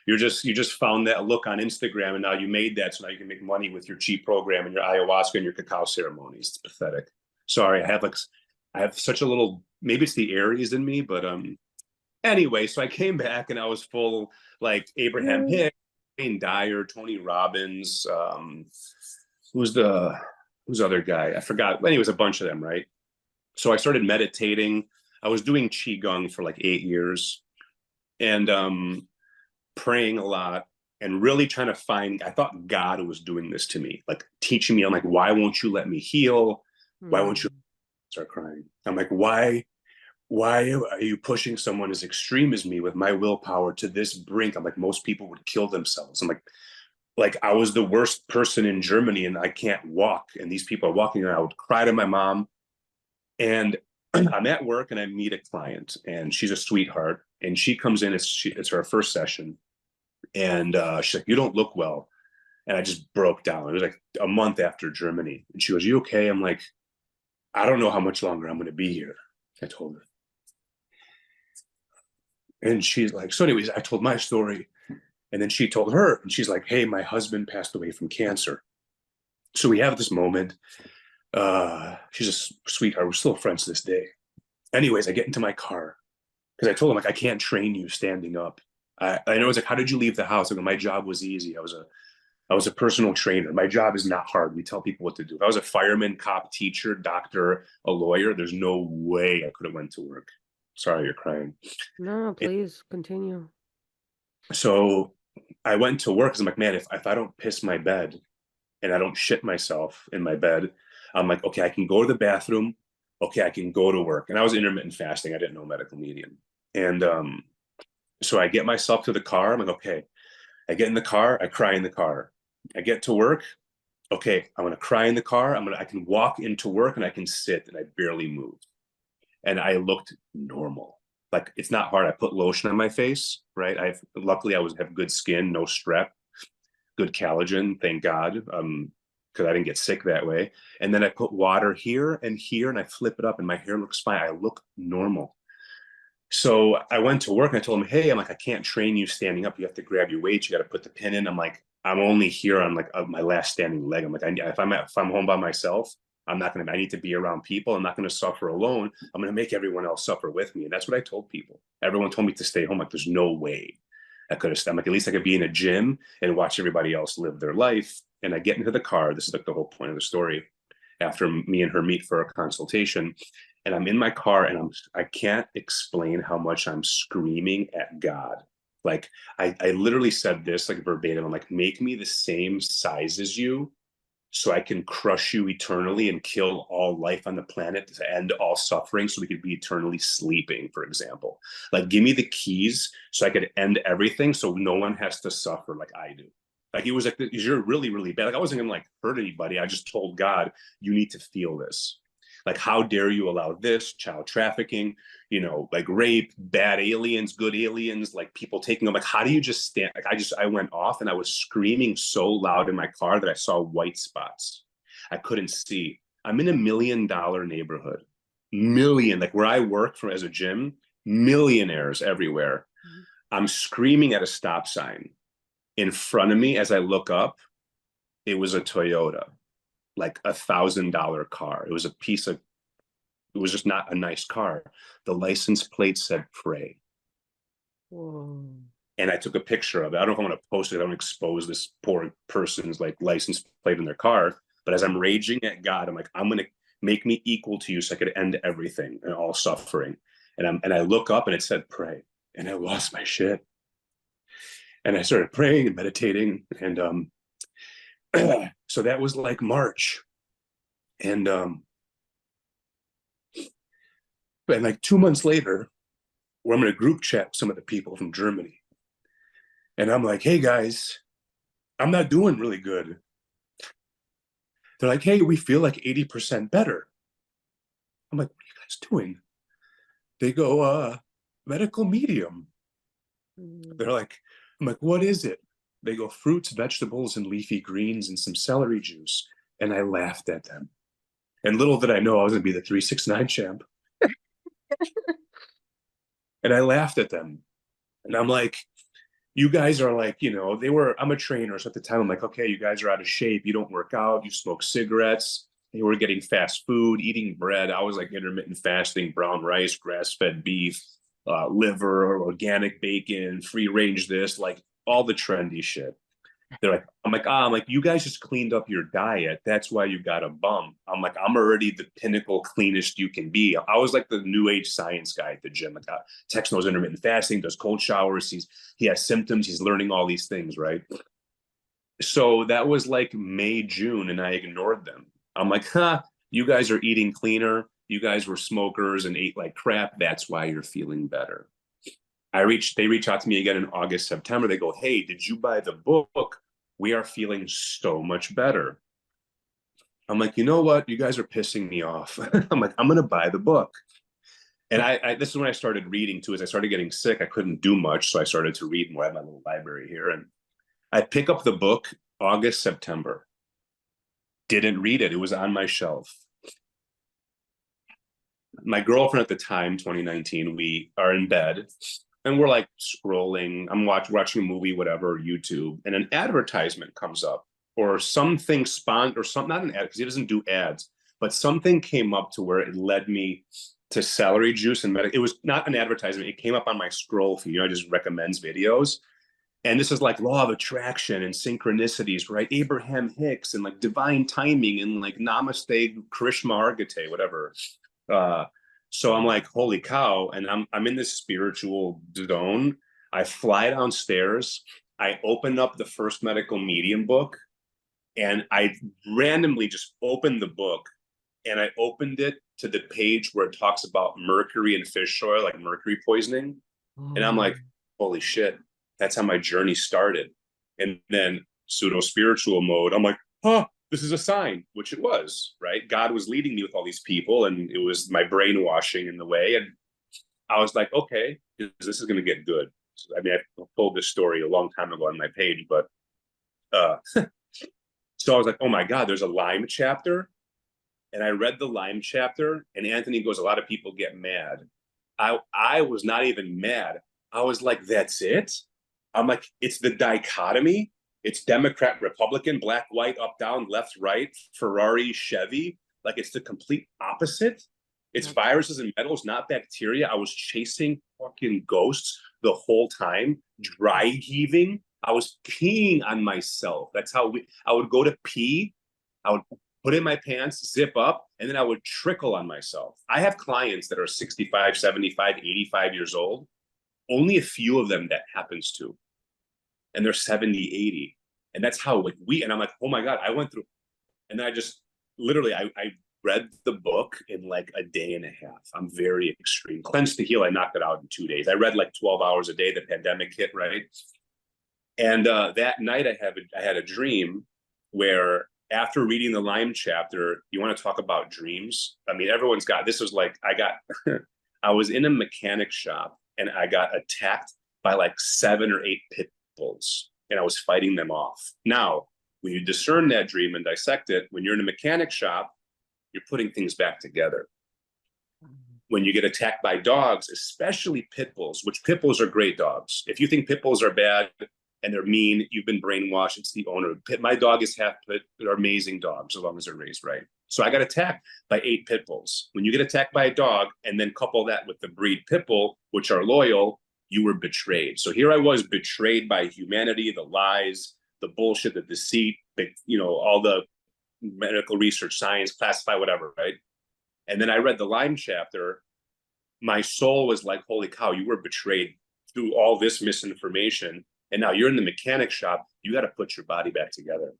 you just found that look on Instagram and now you made that so now you can make money with your cheap program and your ayahuasca and your cacao ceremonies. It's pathetic. Sorry, I have such a little, maybe it's the Aries in me, but anyway, so I came back and I was full like Abraham Hicks, Wayne Dyer, Tony Robbins, who's other guy? I forgot. Anyways, a bunch of them, right? So I started meditating. I was doing Qigong for like 8 years and praying a lot and really trying to find, I thought God was doing this to me, like teaching me. I'm like, why won't you let me heal? Why won't you start crying? I'm like, why are you pushing someone as extreme as me with my willpower to this brink? I'm like, most people would kill themselves. I'm like I was the worst person in Germany and I can't walk. And these people are walking around. I would cry to my mom. And I'm at work and I meet a client and she's a sweetheart and she comes in, it's her first session. And she's like, you don't look well. And I just broke down. It was like a month after Germany. And she goes, you okay? I'm like, I don't know how much longer I'm going to be here. I told her. And she's like, so anyways, I told my story. And then she told her, and she's like, hey, my husband passed away from cancer. So we have this moment. She's a sweetheart. We're still friends to this day. Anyways, I get into my car because I told him, like, I can't train you standing up. I know it's like, how did you leave the house? I go, my job was easy. I was a personal trainer. My job is not hard. We tell people what to do. If I was a fireman, cop, teacher, doctor, a lawyer, there's no way I could have went to work. Sorry, you're crying. No, please continue. So I went to work because I'm like, man, if I don't piss my bed and I don't shit myself in my bed, I'm like, okay, I can go to the bathroom. Okay, I can go to work. And I was intermittent fasting. I didn't know medical medium. And so I get myself to the car. I'm like, okay, I get in the car. I cry in the car. I get to work. Okay, I'm going to cry in the car. I can walk into work and I can sit and I barely move. And I looked normal. Like it's not hard. I put lotion on my face, right? Luckily I have good skin, no strep, good collagen, thank God. Because I didn't get sick that way. And then I put water here, and I flip it up and my hair looks fine. I look normal. So I went to work and I told him, hey, I'm like, I can't train you standing up. You have to grab your weights. You got to put the pin in. I'm like, I'm only here on like my last standing leg. I'm like, if I'm home by myself, I need to be around people. I'm not going to suffer alone. I'm going to make everyone else suffer with me. And that's what I told people. Everyone told me to stay home. Like, there's no way I could have stayed. I'm like, at least I could be in a gym and watch everybody else live their life. And I get into the car. This is like the whole point of the story. After me and her meet for a consultation, and I'm in my car and I can't explain how much I'm screaming at God. Like I literally said this like verbatim. I'm like, make me the same size as you so I can crush you eternally and kill all life on the planet to end all suffering so we could be eternally sleeping, for example. Like, give me the keys so I could end everything so no one has to suffer like I do. Like, it was like, you're really, really bad. Like, I wasn't gonna like hurt anybody. I just told God, you need to feel this. Like, how dare you allow this, child trafficking, like rape, bad aliens, good aliens, like people taking them. Like, how do you just stand? Like, I went off and I was screaming so loud in my car that I saw white spots. I couldn't see. I'm in $1 million neighborhood, like where I work for as a gym, millionaires everywhere. I'm screaming at a stop sign In front of me, as I look up, it was a Toyota, like $1,000 car. It was a piece of, it was just not a nice car. The license plate said Pray. Whoa. And I took a picture of it. I don't know if I want to post it. I don't expose this poor person's like license plate in their car. But as I'm raging at God, I'm like, I'm going to make me equal to you so I could end everything and all suffering. And I look up and it said Pray. And I lost my shit. And I started praying and meditating. And so that was like March. And like 2 months later, where I'm in a group chat with some of the people from Germany. And I'm like, hey guys, I'm not doing really good. They're like, hey, we feel like 80% better. I'm like, what are you guys doing? They go, medical medium. They're like, I'm like, what is it? They go, fruits, vegetables, and leafy greens and some celery juice. And I laughed at them. And little did I know I was going to be the 369 champ. And I laughed at them. And I'm like, you guys are like, I'm a trainer. So at the time, I'm like, okay, you guys are out of shape. You don't work out. You smoke cigarettes. They were getting fast food, eating bread. I was like intermittent fasting, brown rice, grass-fed beef, liver, organic bacon, free range this, like all the trendy shit. They're like, I'm like, you guys just cleaned up your diet. That's why you got a bum. I'm like, I'm already the pinnacle cleanest you can be. I was like the new age science guy at the gym. Like, Tex knows intermittent fasting, does cold showers. He has symptoms. He's learning all these things, right? So that was like May, June, and I ignored them. I'm like, you guys are eating cleaner. You guys were smokers and ate like crap. That's why you're feeling better. They reach out to me again in August, September. They go, hey, did you buy the book? We are feeling so much better. I'm like, you know what? You guys are pissing me off. I'm like, I'm going to buy the book. And this is when I started reading too. As I started getting sick, I couldn't do much. So I started to read more. I have my little library here. And I pick up the book August, September. Didn't read it. It was on my shelf. My girlfriend at the time, 2019, we are in bed. And we're like scrolling. I'm watching a movie, whatever, YouTube, and an advertisement comes up, or something or something, not an ad because he doesn't do ads, but something came up to where it led me to celery juice and it was not an advertisement. It came up on my scroll feed. It just recommends videos, and this is like law of attraction and synchronicities, right? Abraham Hicks and like divine timing and like Namaste Krishna Argate, whatever. So I'm like, holy cow. And I'm in this spiritual zone. I fly downstairs. I open up the First Medical Medium book and I randomly just opened the book and I opened it to the page where it talks about mercury and fish oil, like mercury poisoning. And I'm like, holy shit, that's how my journey started. And then pseudo spiritual mode, I'm like, this is a sign, which it was, right? God was leading me with all these people and it was my brainwashing in the way. And I was like, okay, this is going to get good. So, I mean, I told this story a long time ago on my page, but so I was like, oh my God, there's a Lyme chapter. And I read the Lyme chapter and Anthony goes, a lot of people get mad. I was not even mad. I was like, that's it? I'm like, it's the dichotomy. It's Democrat, Republican, black, white, up, down, left, right, Ferrari, Chevy. Like it's the complete opposite. It's viruses and metals, not bacteria. I was chasing fucking ghosts the whole time, dry heaving. I was peeing on myself. That's how I would go to pee. I would put in my pants, zip up, and then I would trickle on myself. I have clients that are 65, 75, 85 years old. Only a few of them that happens to. And they're 70, 80. And that's how like and I'm like, oh my God, I went through. And then I just literally, I read the book in like a day and a half. I'm very extreme. Cleanse to Heal, I knocked it out in 2 days. I read like 12 hours a day. The pandemic hit, right? And that night I had a dream where after reading the Lyme chapter, you want to talk about dreams? I mean, everyone's got, this was like, I was in a mechanic shop and I got attacked by like 7 or 8 pit bulls and I was fighting them off. Now, when you discern that dream and dissect it, when you're in a mechanic shop, you're putting things back together. When you get attacked by dogs, especially pit bulls, which pit bulls are great dogs. If you think pit bulls are bad, and they're mean. You've been brainwashed. It's the owner. My dog is half pit. They're amazing dogs, as long as they're raised right. So I got attacked by 8 pit bulls. When you get attacked by a dog and then couple that with the breed pit bull, which are loyal, you were betrayed. So here I was, betrayed by humanity, the lies, the bullshit, the deceit, all the medical research, science, classify, whatever, right? And then I read the Lyme chapter. My soul was like, holy cow, you were betrayed through all this misinformation. And now you're in the mechanic shop. You got to put your body back together.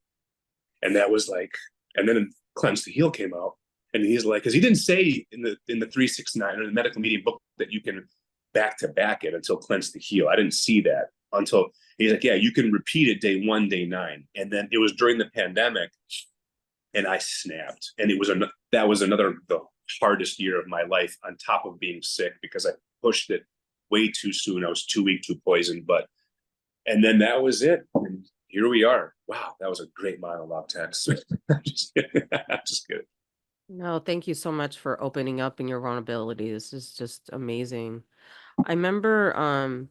And that was like, and then Cleanse to Heal came out. And he's like, because he didn't say in the 369 or the medical medium book that you can back to back it until Cleanse to Heal. I didn't see that until he's like, yeah, you can repeat it day 1, day 9. And then it was during the pandemic, and I snapped. And that was the hardest year of my life, on top of being sick, because I pushed it way too soon. I was too weak, too poisoned. And then that was it. And here we are. Wow, that was a great monologue, Tex. Just kidding. Just kidding. No, thank you so much for opening up in your vulnerability. This is just amazing. I remember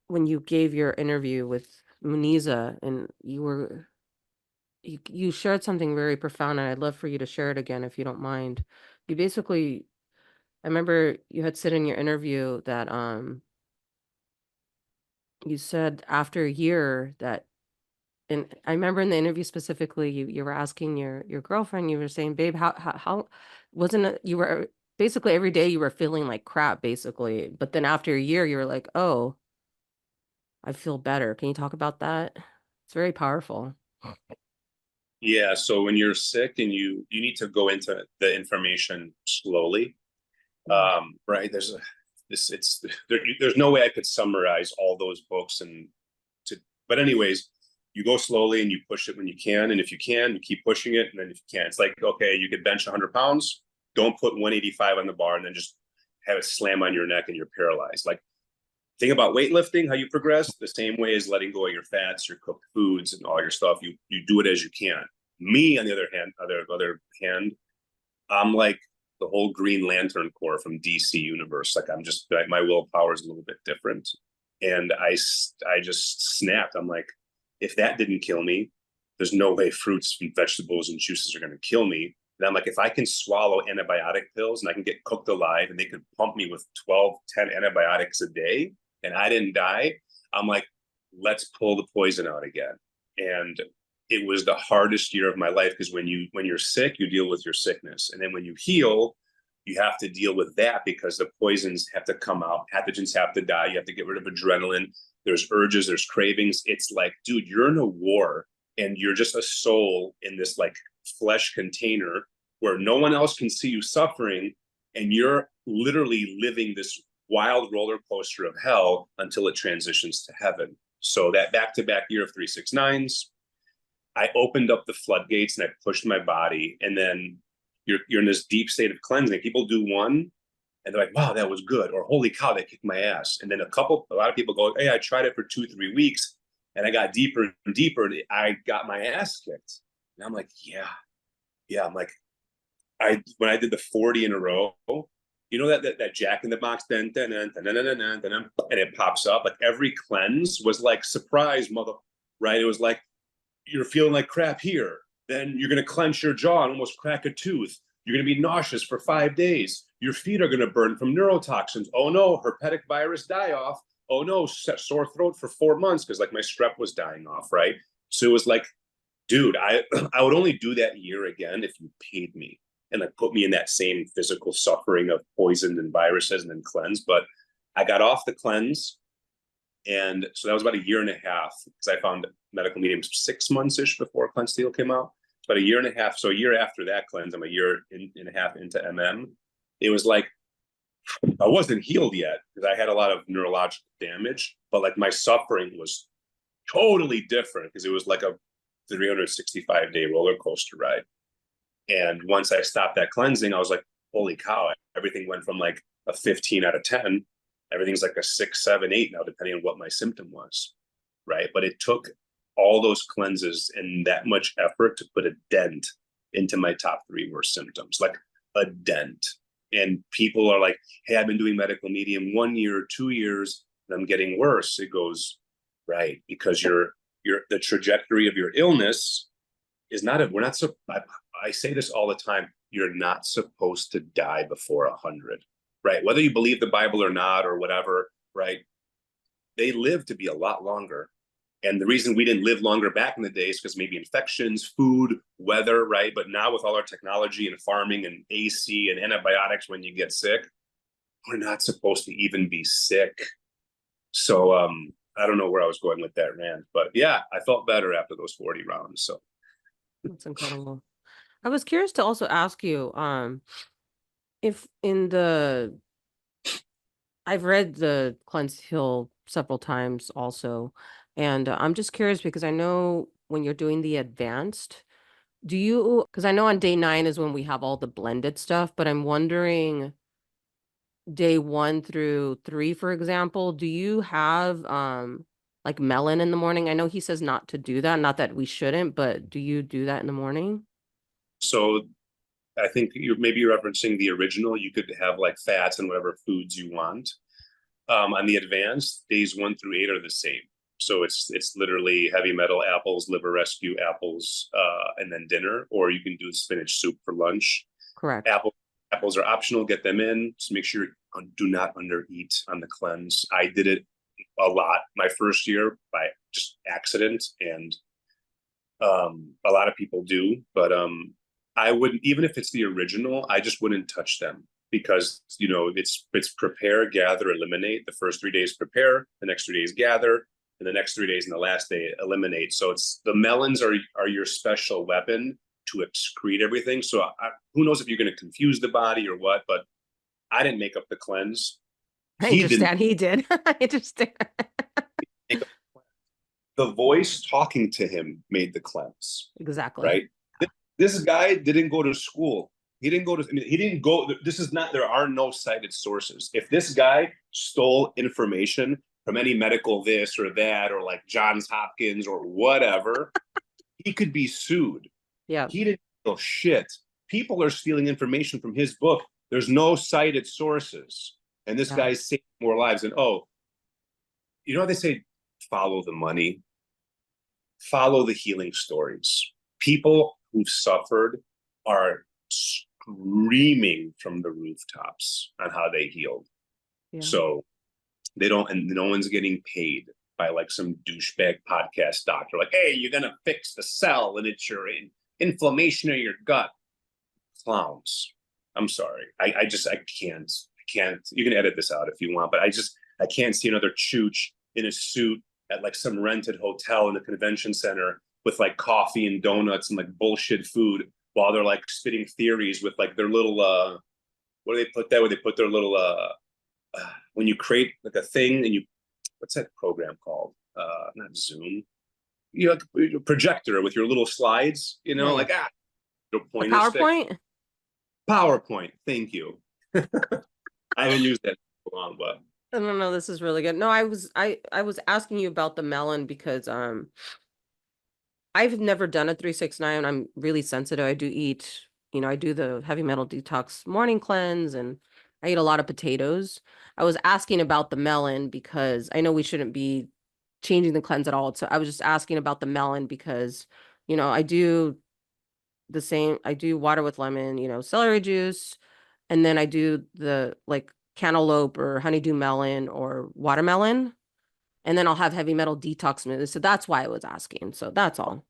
when you gave your interview with Muniza, and you shared something very profound, and I'd love for you to share it again if you don't mind. You basically, I remember you had said in your interview that you said after a year that, and I remember in the interview specifically, you were asking your girlfriend, you were saying, babe, how wasn't it, you were basically every day you were feeling like crap, basically. But then after a year, you were like, oh, I feel better. Can you talk about that? It's very powerful. Yeah. So when you're sick and you need to go into the information slowly, right? There's no way I could summarize all those books but anyways, you go slowly and you push it when you can. And if you can, you keep pushing it. And then if you can't, it's like, okay, you could bench 100 pounds. Don't put 185 on the bar and then just have it slam on your neck and you're paralyzed. Like, think about weightlifting, how you progress, the same way as letting go of your fats, your cooked foods, and all your stuff. You do it as you can. Me, on the other hand, I'm like the whole Green Lantern Corps from DC Universe. Like, I'm just like, my willpower is a little bit different. And I just snapped. I'm like, if that didn't kill me, there's no way fruits and vegetables and juices are going to kill me. And I'm like, if I can swallow antibiotic pills and I can get cooked alive and they could pump me with 12, 10 antibiotics a day and I didn't die, I'm like, let's pull the poison out again. And it was the hardest year of my life, because when you're sick, you deal with your sickness. And then when you heal, you have to deal with that, because the poisons have to come out. Pathogens have to die. You have to get rid of adrenaline. There's urges, there's cravings. It's like, dude, you're in a war and you're just a soul in this like flesh container where no one else can see you suffering. And you're literally living this wild roller coaster of hell until it transitions to heaven. So that back-to-back year of 369s, I opened up the floodgates and I pushed my body. And then you're in this deep state of cleansing. People do one and they're like, wow, that was good. Or holy cow, that kicked my ass. And then a lot of people go, hey, I tried it for 2-3 weeks and I got deeper and deeper. And I got my ass kicked. And I'm like, yeah. I'm like, when I did the 40 in a row, you know, that Jack in the Box, and it pops up. Like, every cleanse was like, surprise, mother, right? It was like, you're feeling like crap here. Then you're going to clench your jaw and almost crack a tooth. You're going to be nauseous for 5 days. Your feet are going to burn from neurotoxins. Oh no, herpetic virus die off. Oh no, sore throat for 4 months, because like my strep was dying off, right? So it was like, dude, I would only do that year again if you paid me and like put me in that same physical suffering of poisoned and viruses and then cleanse. But I got off the cleanse. And so that was about 1.5 years, because I found medical medium 6 months-ish before Cleanse to Heal came out. It's about 1.5 years. So a year after that cleanse, I'm 1.5 years into MM. It was like, I wasn't healed yet because I had a lot of neurological damage, but like my suffering was totally different, because it was like a 365-day roller coaster ride. And once I stopped that cleansing, I was like, holy cow, everything went from like a 15 out of 10. Everything's like a 6, 7, 8 now, depending on what my symptom was, right? But it took all those cleanses and that much effort to put a dent into my top 3 worst symptoms, like a dent. And people are like, hey, I've been doing medical medium 1 year, 2 years, and I'm getting worse. It goes, right? Because the trajectory of your illness is not a, we're not so I say this all the time, you're not supposed to die before 100, right? Whether you believe the Bible or not or whatever, right? They live to be a lot longer. And the reason we didn't live longer back in the days because maybe infections, food, weather, right? But now with all our technology and farming and AC and antibiotics when you get sick, we're not supposed to even be sick. So I don't know where I was going with that rant, but yeah, I felt better after those 40 rounds. So That's incredible. I was curious to also ask you, if in the I've read the Cleanse Hill several times also, and I'm just curious because I know when you're doing the advanced, do you, because I know on day 9 is when we have all the blended stuff, but I'm wondering day 1 through 3, for example, do you have like melon in the morning? I know he says not to do that, not that we shouldn't, but do you do that in the morning? so I think you're referencing the original. You could have like fats and whatever foods you want. On the advanced, days 1 through 8 are the same. So it's literally heavy metal apples, liver rescue apples, and then dinner. Or you can do spinach soup for lunch. Correct. Apples are optional. Get them in. Just make sure do not undereat on the cleanse. I did it a lot my first year by just accident, and a lot of people do. But I wouldn't, even if it's the original, I just wouldn't touch them because it's prepare, gather, eliminate. The first 3 days prepare, the next 3 days gather, and the next 3 days and the last day eliminate. So it's the melons are your special weapon to excrete everything. So who knows if you're going to confuse the body or what? But I didn't make up the cleanse. I He didn't understand. He did. I understand. make up the voice talking to him made the cleanse, Exactly. right? This guy didn't go to school. He didn't go. This is not, there are no cited sources. If this guy stole information from any medical this or that, or like Johns Hopkins or whatever, he could be sued. Yeah. He didn't steal shit. People are stealing information from his book. There's no cited sources. And this Yeah. guy's saving more lives. And you know how they say, follow the money? Follow the healing stories. People who've suffered are screaming from the rooftops on how they healed. Yeah. So they don't, and no one's getting paid by like some douchebag podcast doctor. Like, hey, you're gonna fix the cell and it's your inflammation of your gut. Clowns. I'm sorry. I can't. You can edit this out if you want, but I can't see another chooch in a suit at like some rented hotel in the convention center with like coffee and donuts and like bullshit food while they're like spitting theories with like their little what do they put that where they put their little when you create like a thing and you, what's that program called, not Zoom, you know, like a projector with your little slides, Yeah, like little a pointer stick. PowerPoint. Thank you. I haven't used that for long, but No, this is really good. No, I was asking you about the melon because I've never done a 369. I'm really sensitive. I do eat, I do the heavy metal detox morning cleanse and I eat a lot of potatoes. I was asking about the melon because I know we shouldn't be changing the cleanse at all. So I was just asking about the melon because, I do the same. I do water with lemon, celery juice, and then I do the like cantaloupe or honeydew melon or watermelon. And then I'll have heavy metal detox. So that's why I was asking. So that's all.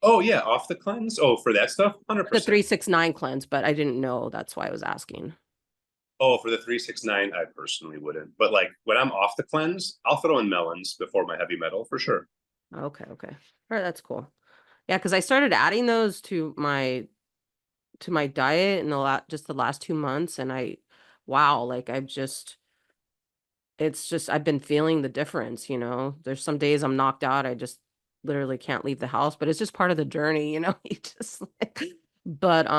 oh yeah, off the cleanse. Oh, for that stuff, The 100%. 369 cleanse, but I didn't know. That's why I was asking. Oh, for the 369, I personally wouldn't. But like when I'm off the cleanse, I'll throw in melons before my heavy metal for sure. Okay. All right, that's cool. Yeah, because I started adding those to my diet in the last 2 months, and wow, like it's just I've been feeling the difference. There's some days I'm knocked out. I just literally can't leave the house, but it's just part of the journey. You just like, but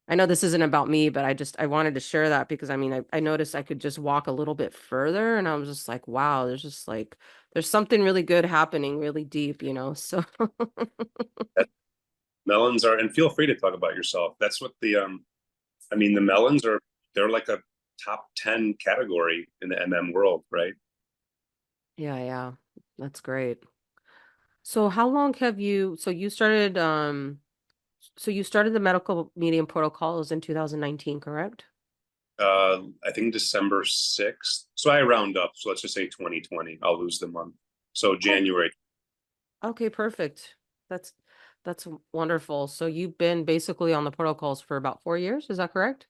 I know this isn't about me, but I wanted to share that because I mean, I noticed I could just walk a little bit further and I was just like, wow, there's something really good happening really deep, so Melons are, and feel free to talk about yourself. That's what I mean, the melons they're like a top 10 category in the MM world, right? Yeah, yeah. That's great. So how long have you so you started you started the medical medium protocols in 2019, correct? I think December 6th. So I round up. So let's just say 2020. I'll lose the month. So Oh, January. okay, perfect. That's that's wonderful. So you've been basically on the protocols for about 4 years, is that correct?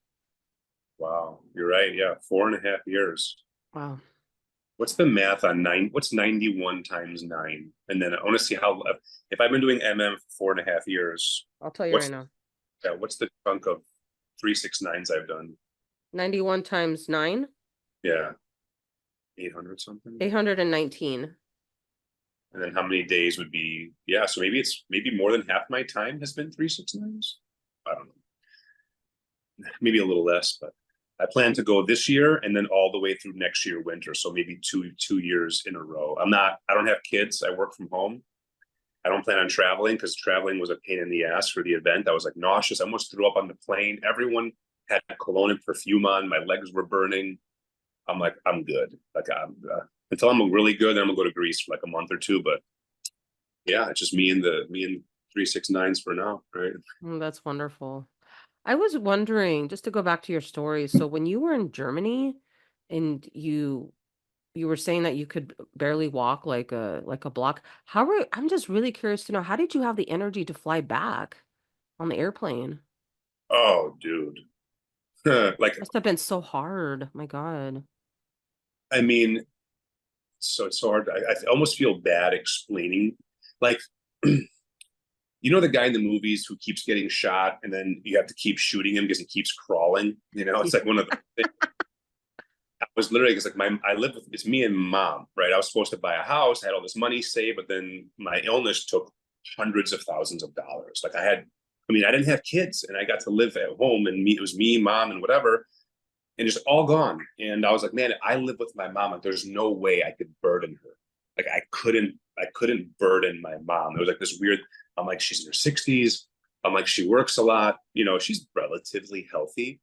Wow, you're right. Yeah, 4.5 years. Wow. What's the math on nine? What's 91 times nine? And then I want to see how, if I've been doing MM for 4.5 years, I'll tell you right what's now. what's the chunk of 369s I've done? 91 times 9, Yeah, 800 something. 819. And then how many days would be? Yeah, so maybe more than half my time has been 369s. I don't know, maybe a little less, but I plan to go this year and then all the way through next year winter. So maybe two years in a row. I don't have kids. I work from home. I don't plan on traveling because traveling was a pain in the ass for the event. I was like nauseous. I almost threw up on the plane. Everyone had cologne and perfume on. My legs were burning. I'm like, I'm good. Like, until I'm really good, then I'm gonna go to Greece for like a month or two. But yeah, it's just me and 369s for now, right? That's wonderful. I was wondering, just to go back to your story, so when you were in Germany and you were saying that you could barely walk like a block, I'm just really curious to know, how did you have the energy to fly back on the airplane? Oh, dude. Like, Must have been so hard. My God. I mean, so it's so hard. I almost feel bad explaining. Like, you know the guy in the movies who keeps getting shot and then you have to keep shooting him because he keeps crawling. It's like one of the. I was literally because like I live with it's me and mom, right? I was supposed to buy a house, I had all this money saved, but then my illness took hundreds of thousands of dollars. Like I didn't have kids, and I got to live at home, and it was me, mom, and whatever, and just all gone. And I was like, man, I live with my mom. Like, there's no way I could burden her. Like I couldn't burden my mom. It was like this weird. I'm like, she's in her 60s. I'm like, she works a lot. She's relatively healthy,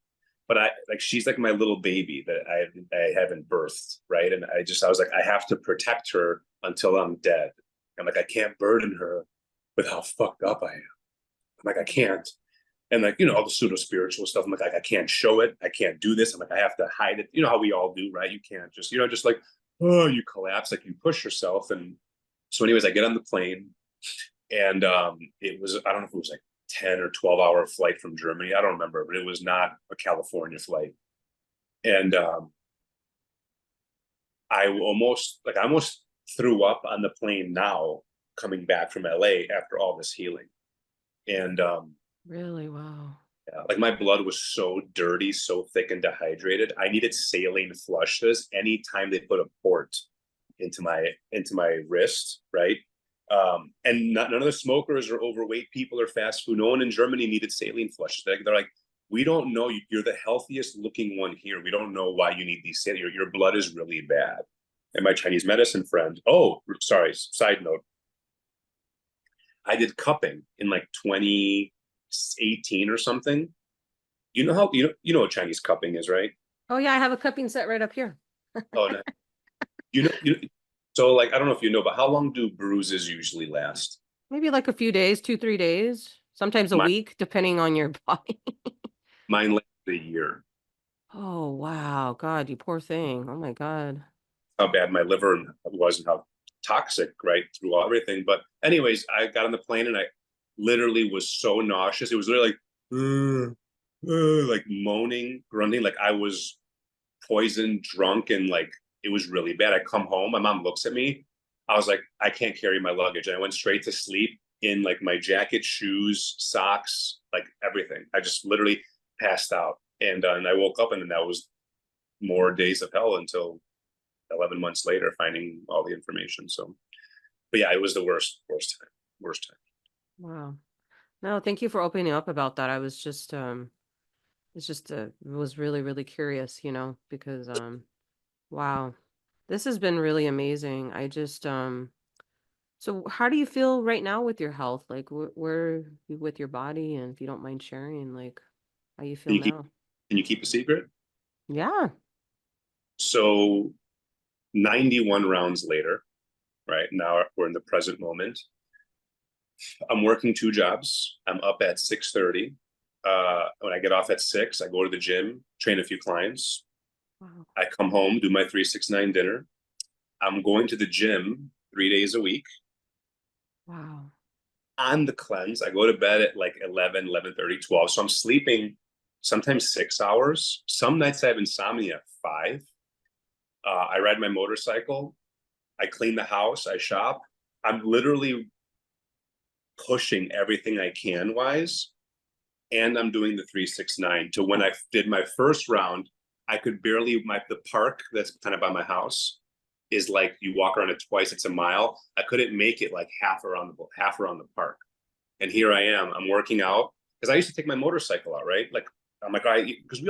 but she's like my little baby that I haven't birthed, right? And I was like, I have to protect her until I'm dead. I'm like, I can't burden her with how fucked up I am. I'm like, I can't. And like, all the pseudo spiritual stuff. I'm like, I can't show it. I can't do this. I'm like, I have to hide it. You know how we all do, right? You can't just like, oh, you collapse, like you push yourself. And so, anyways, I get on the plane, and it was, I don't know if it was like 10 or 12 hour flight from Germany. I don't remember, but it was not a California flight. And I almost threw up on the plane now coming back from LA after all this healing. And Really? Wow. yeah, like my blood was so dirty, so thick and dehydrated. I needed saline flushes anytime they put a port into my wrist, right? And none of the smokers or overweight people or fast food. No one in Germany needed saline flushes. They're like, we don't know. You're the healthiest looking one here. We don't know why you need these. Your blood is really bad. And my Chinese medicine friend, oh, sorry, side note, I did cupping in like 2018 or something. You know what Chinese cupping is, right? Oh yeah, I have a cupping set right up here. Oh no. So like I don't know if you know, but how long do bruises usually last? Maybe like a few days, 2, 3 days, sometimes a Mine, week, depending on your body. mine lasted a year. Oh wow, God, you poor thing. Oh my God. How bad my liver was and how toxic, right, through everything. But anyways, I got on the plane and I literally was so nauseous. It was literally like moaning, grunting, like I was poisoned, drunk, and like it was really bad. I come home, my mom looks at me. I was like, I can't carry my luggage. And I went straight to sleep in like my jacket, shoes, socks, like everything. I just literally passed out. And I woke up, and then that was more days of hell until 11 months later, finding all the information. So, but yeah, it was the worst time. Wow. No, thank you for opening up about that. I was just was really, really curious, because wow. This has been really amazing. So how do you feel right now with your health? Like where are you with your body, and if you don't mind sharing, like how you Can feel you keep, now? can you keep a secret? Yeah. So 91 rounds later, right? Now we're in the present moment. I'm working 2 jobs. I'm up at 6:30. When I get off at 6, I go to the gym, train a few clients. Wow. I come home, do my 369 dinner. I'm going to the gym 3 days a week. Wow. On the cleanse, I go to bed at like 11, 11:30, 12. So I'm sleeping sometimes 6 hours. Some nights I have insomnia at 5. I ride my motorcycle. I clean the house. I shop. I'm literally pushing everything I can wise. And I'm doing the 369 to when I did my first round, I could barely, the park that's kind of by my house is like, you walk around it twice, it's a mile. I couldn't make it like half around the park. And here I am, I'm working out because I used to take my motorcycle out, right? Like, I'm like, because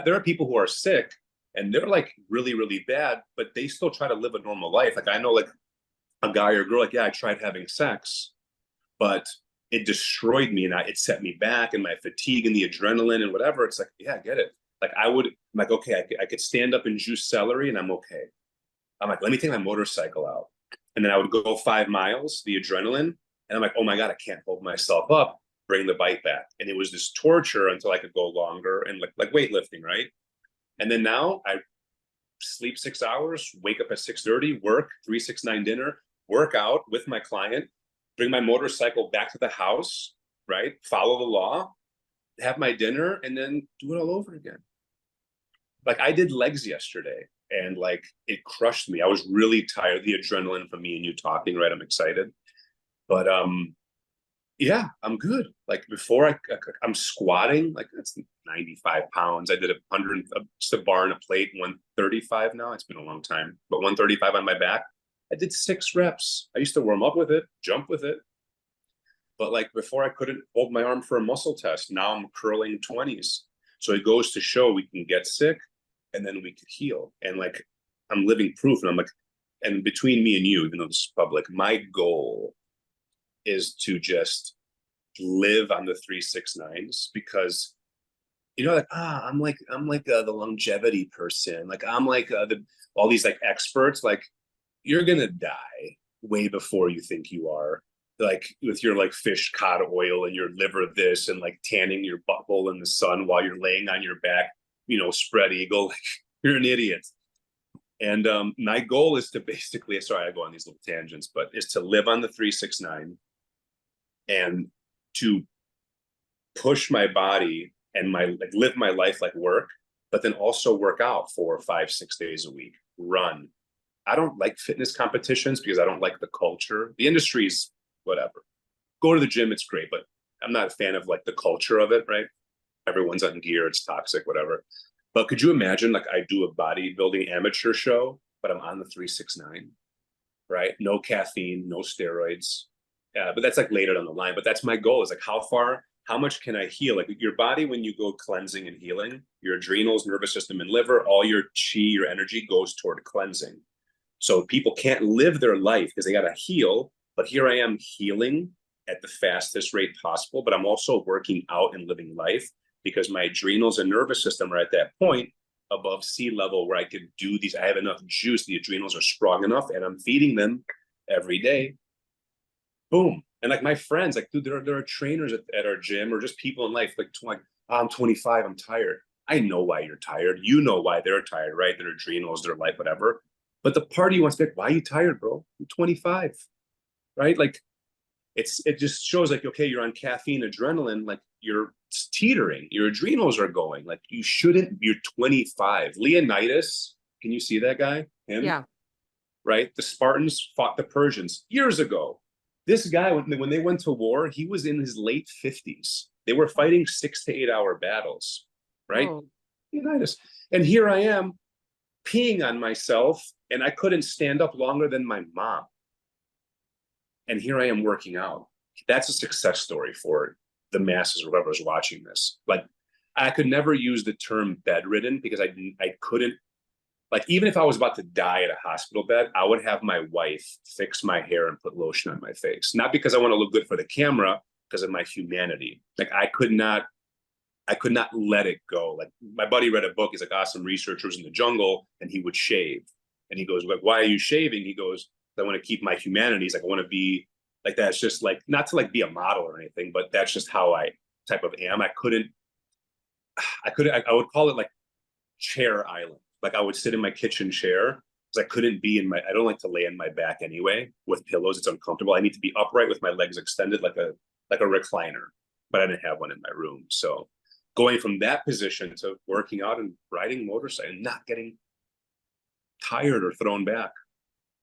there are people who are sick and they're like really, really bad, but they still try to live a normal life. Like I know like a guy or a girl, like, yeah, I tried having sex, but it destroyed me and it set me back and my fatigue and the adrenaline and whatever. It's like, yeah, I get it. Like I'm like, okay, I could stand up and juice celery and I'm okay. I'm like, let me take my motorcycle out. And then I would go 5 miles, the adrenaline. And I'm like, oh my God, I can't hold myself up, bring the bike back. And it was this torture until I could go longer and like weightlifting, right? And then now I sleep 6 hours, wake up at 6:30, work, 369 dinner, work out with my client, bring my motorcycle back to the house, right? Follow the law, have my dinner, and then do it all over again. Like I did legs yesterday and like it crushed me. I was really tired. The adrenaline from me and you talking, right? I'm excited. But yeah, I'm good. Like before I'm squatting, like that's 95 pounds. I did 100, just a bar and a plate, 135 now. It's been a long time, but 135 on my back. I did 6 reps. I used to warm up with it, jump with it. But like before, I couldn't hold my arm for a muscle test. Now I'm curling 20s. So it goes to show we can get sick and then we could heal. And like I'm living proof. And I'm like, and between me and you, even though this is public, my goal is to just live on the 369s because you know, like I'm like the longevity person. Like I'm like all these like experts. Like you're gonna die way before you think you are. Like with your like fish cod oil and your liver this and like tanning your butthole in the sun while you're laying on your back, you know, spread eagle. Like you're an idiot. And my goal is to basically, sorry, I go on these little tangents, but is to live on the 369 and to push my body and my like live my life like work, but then also work out 4, 5, 6 days a week, run. I don't like fitness competitions because I don't like the culture. The industry's whatever. Go to the gym, it's great, but I'm not a fan of like the culture of it, right? Everyone's on gear, it's toxic, whatever. But could you imagine like I do a bodybuilding amateur show, but I'm on the 369, right? No caffeine, no steroids. But that's like later down the line. But that's my goal is like how much can I heal? Like your body, when you go cleansing and healing, your adrenals, nervous system, and liver, all your chi, your energy goes toward cleansing. So people can't live their life because they got to heal. But here I am healing at the fastest rate possible. But I'm also working out and living life because my adrenals and nervous system are at that point above sea level where I could do these. I have enough juice. The adrenals are strong enough and I'm feeding them every day. Boom. And like my friends, like, dude, there are trainers at our gym or just people in life, like oh, I'm 25, I'm tired. I know why you're tired. You know why they're tired, right? Their adrenals, their life, whatever. But the party wants to be like, why are you tired, bro? I'm 25, right? Like it just shows like, okay, you're on caffeine, adrenaline, like you're teetering, your adrenals are going. Like you shouldn't, you're 25. Leonidas, can you see that guy? Him? Yeah. Right? The Spartans fought the Persians years ago. This guy, when they went to war, he was in his late 50s. They were fighting 6 to 8 hour battles, right? Oh. Leonidas. And here I am peeing on myself and I couldn't stand up longer than my mom. And here I am working out. That's a success story for the masses or whoever's watching this. Like I could never use the term bedridden because I couldn't, like even if I was about to die at a hospital bed, I would have my wife fix my hair and put lotion on my face. Not because I want to look good for the camera, because of my humanity. Like I could not let it go. Like my buddy read a book, he's like, some researchers in the jungle, and he would shave. And he goes, like, why are you shaving? He goes, I want to keep my humanity. He's like, I want to be like, that's just like, not to like be a model or anything, but that's just how I type of am. I would call it like chair island. Like I would sit in my kitchen chair because I couldn't be in I don't like to lay on my back anyway with pillows. It's uncomfortable. I need to be upright with my legs extended like a recliner, but I didn't have one in my room. So going from that position to working out and riding motorcycle and not getting tired or thrown back.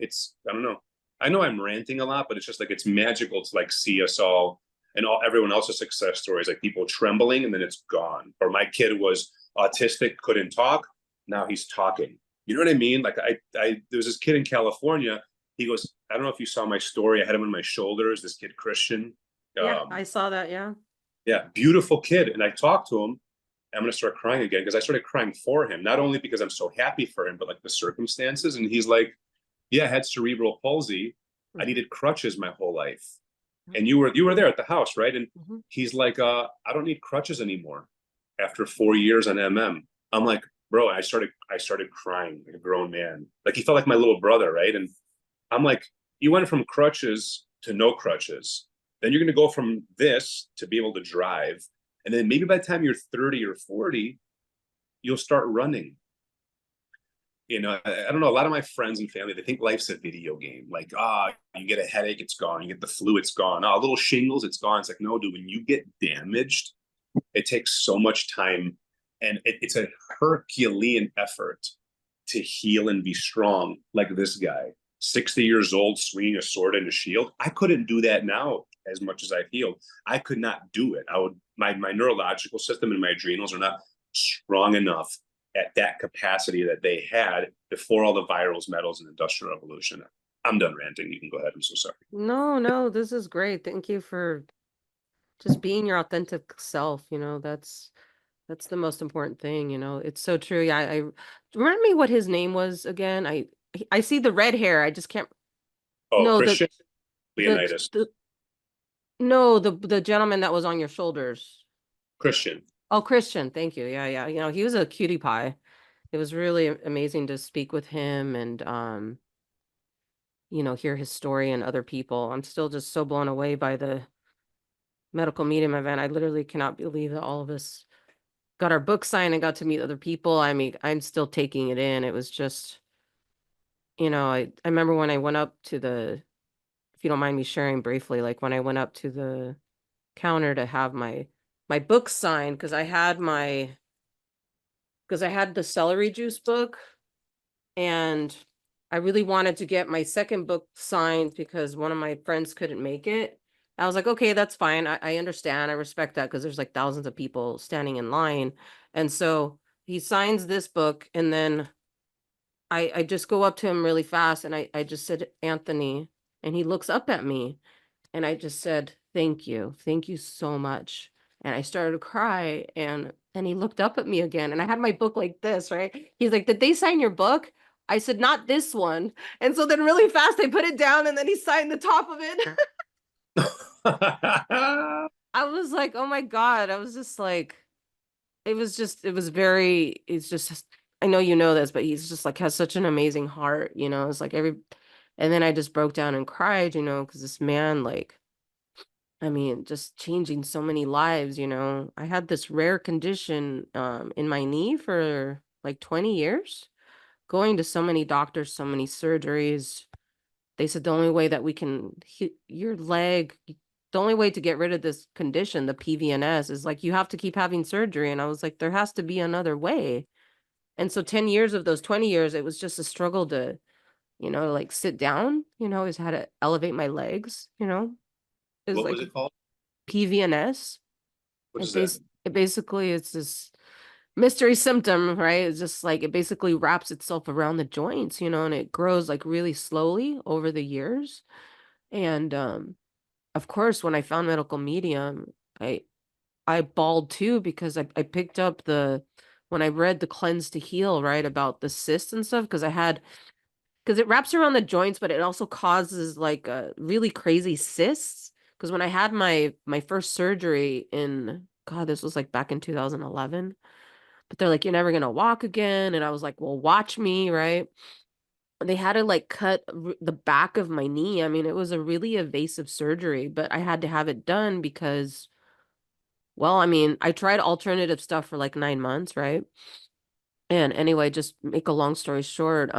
I don't know. I know I'm ranting a lot, but it's just like it's magical to like see us all and everyone else's success stories, like people trembling and then it's gone. Or my kid was autistic, couldn't talk. Now he's talking. You know what I mean? Like there was this kid in California. He goes, I don't know if you saw my story. I had him on my shoulders. This kid Christian. Yeah, I saw that. Yeah. Yeah, beautiful kid. And I talked to him. I'm going to start crying again because I started crying for him, not only because I'm so happy for him, but like the circumstances. And he's like, yeah, I had cerebral palsy. I needed crutches my whole life. And you were there at the house, right? And he's like, I don't need crutches anymore after 4 years on MM. I'm like, bro, I started crying like a grown man. Like he felt like my little brother, right? And I'm like, you went from crutches to no crutches. Then you're going to go from this to be able to drive. And then maybe by the time you're 30 or 40, you'll start running. You know, I don't know. A lot of my friends and family, they think life's a video game. Like, you get a headache, it's gone. You get the flu, it's gone. Little shingles, it's gone. It's like, no, dude, when you get damaged, it takes so much time. And it's a Herculean effort to heal and be strong like this guy. 60 years old, swinging a sword and a shield. I couldn't do that now as much as I've healed. I could not do it. My neurological system and my adrenals are not strong enough at that capacity that they had before all the virals, metals, and industrial revolution. I'm done ranting. You can go ahead. I'm so sorry. No, this is great. Thank you for just being your authentic self. That's the most important thing. It's so true. Yeah, I remind me what his name was again. I see the red hair. I just can't. Oh, No, Christian the, Leonidas. no, the gentleman that was on your shoulders. Christian. Oh, Christian. Thank you. Yeah. He was a cutie pie. It was really amazing to speak with him and hear his story and other people. I'm still just so blown away by the medical medium event. I literally cannot believe that all of us got our book signed and got to meet other people. I mean, I'm still taking it in. It was just, I remember when I went up to if you don't mind me sharing briefly, like when I went up to the counter to have my book signed, because I had the celery juice book, and I really wanted to get my second book signed because one of my friends couldn't make it. I was like, okay, that's fine. I understand. I respect that because there's like thousands of people standing in line. And so he signs this book, and then I just go up to him really fast and I just said, Anthony, and he looks up at me and I just said, thank you. Thank you so much. And I started to cry, and he looked up at me again, and I had my book like this, right? He's like, did they sign your book? I said, not this one. And so then really fast, I put it down, and then he signed the top of it. I was like, oh my God. I was just like, it's just, I know you know this, but he's just like, has such an amazing heart, it's like and then I just broke down and cried, because this man, like, I mean, just changing so many lives. I had this rare condition in my knee for like 20 years, going to so many doctors, so many surgeries. They said the only way that we can your leg, the only way to get rid of this condition, the PVNS, is like you have to keep having surgery. And I was like, there has to be another way. And so 10 years of those 20 years, it was just a struggle to, like sit down, is how to elevate my legs, is What like was it called? PVNS. What is that? It basically, it's this mystery symptom, right? It's just like it basically wraps itself around the joints, and it grows like really slowly over the years. And of course, when I found medical medium, I bawled too because I picked up when I read the Cleanse to Heal, right, about the cysts and stuff, because it wraps around the joints, but it also causes like really crazy cysts. Because when I had my first surgery God, this was like back in 2011, but they're like, you're never gonna walk again, and I was like, well, watch me, right? they had to like cut the back of my knee. I mean, it was a really invasive surgery, but I had to have it done because, well, I mean, I tried alternative stuff for like 9 months, right? And anyway, just make a long story short,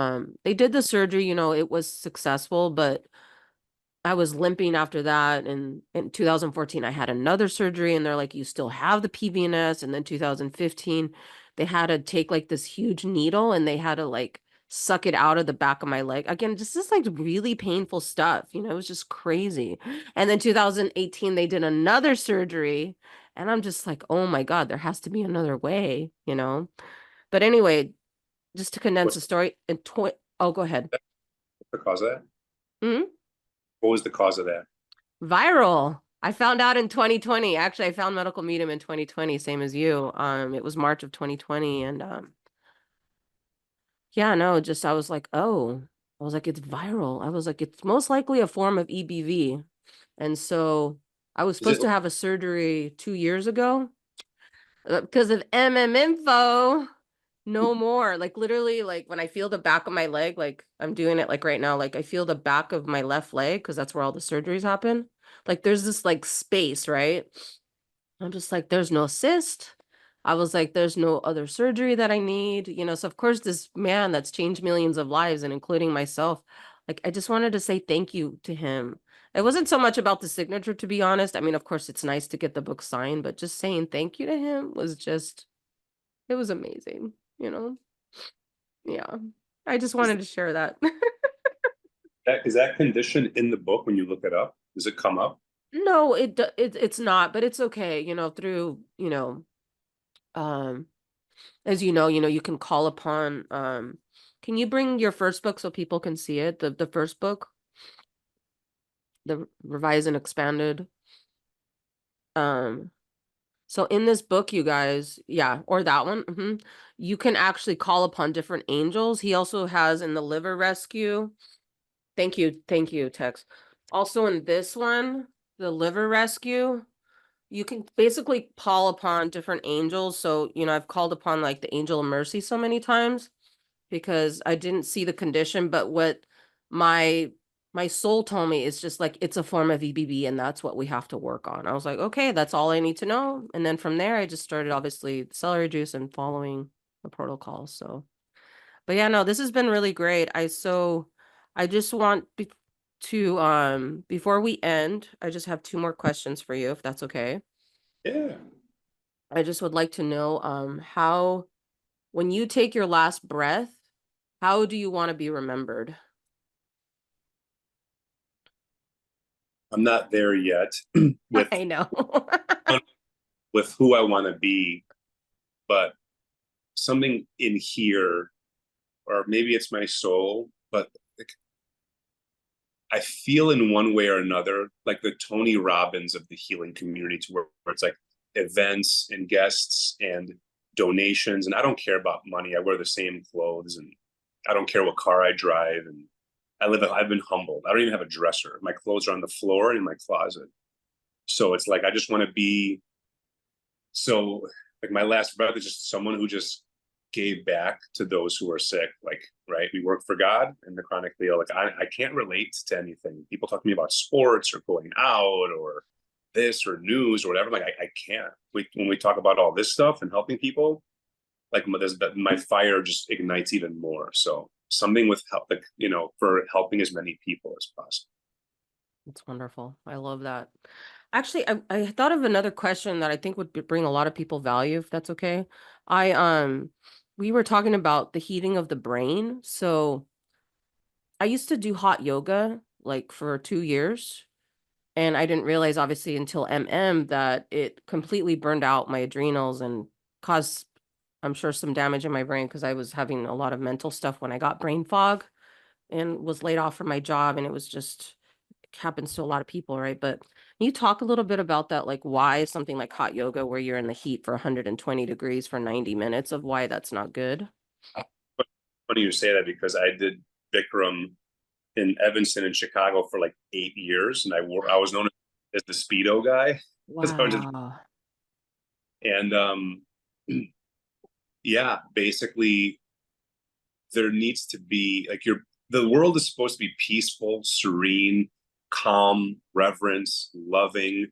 they did the surgery, it was successful, but I was limping after that. And in 2014, I had another surgery, and they're like, you still have the PVNS. And then 2015, they had to take like this huge needle and they had to like suck it out of the back of my leg. Again, just this like really painful stuff, it was just crazy. And then 2018, they did another surgery. And I'm just like, oh my God, there has to be another way. But anyway, just to condense What's the story, oh, go ahead. the cause of that? Mhm. What was the cause of that? Viral. I found out in 2020. Actually, I found Medical Medium in 2020, same as you. It was March of 2020, and yeah, no, just I was like, oh, I was like, it's viral. I was like, it's most likely a form of EBV, and so I was Is it supposed to have a surgery 2 years ago because of Info. No more. Like literally, like when I feel the back of my leg, like I'm doing it like right now, like I feel the back of my left leg because that's where all the surgeries happen. Like there's this like space, right? I'm just like, there's no cyst. I was like, there's no other surgery that I need. So of course, this man that's changed millions of lives and including myself, like I just wanted to say thank you to him. It wasn't so much about the signature, to be honest. I mean, of course, it's nice to get the book signed, but just saying thank you to him was just, it was amazing. Yeah. I just is wanted to share that. that condition in the book when you look it up? Does it come up? No, it's not, but it's okay, through, um as you can call upon can you bring your first book so people can see it? The first book, the revised and expanded. Um so in this book, you guys, yeah, or that one, you can actually call upon different angels. He also has in the liver rescue. Thank you, Tex. Also in this one, the liver rescue, you can basically call upon different angels. So, I've called upon like the angel of mercy so many times because I didn't see the condition, but what my my soul told me is just like it's a form of EBB and that's what we have to work on. I was like, okay, that's all I need to know. And then from there, I just started obviously celery juice and following the protocol. So, but yeah, no, this has been really great. I just want to before we end, I just have two more questions for you, if that's okay. Yeah. I just would like to know how when you take your last breath, how do you want to be remembered? I'm not there yet with I know. with who I want to be, but something in here, or maybe it's my soul, but like, I feel in one way or another like the Tony Robbins of the healing community, to where it's like events and guests and donations, and I don't care about money. I wear the same clothes, and I don't care what car I drive, and I've been humbled. I don't even have a dresser. My clothes are on the floor in my closet. So it's like I just want to be so like my last breath is just someone who just gave back to those who are sick. Like, right, we work for God and the chronically ill. Like I can't relate to anything. People talk to me about sports or going out or this or news or whatever. Like I can't. When we talk about all this stuff and helping people, like my fire just ignites even more. So something with help, like, for helping as many people as possible. It's wonderful. I love that. Actually, I thought of another question that I think would bring a lot of people value, if that's okay. I we were talking about the heating of the brain. So I used to do hot yoga like for 2 years. And I didn't realize, obviously, until that it completely burned out my adrenals and caused, I'm sure, some damage in my brain because I was having a lot of mental stuff when I got brain fog and was laid off from my job. And it was just, it happens to a lot of people, right? But can you talk a little bit about that? Like, why something like hot yoga, where you're in the heat for 120 degrees for 90 minutes, of why that's not good? Funny you say that because I did Bikram in Evanston in Chicago for like 8 years, and I was known as the Speedo guy. Wow. And yeah, basically there needs to be like the world is supposed to be peaceful, serene, calm, reverence, loving,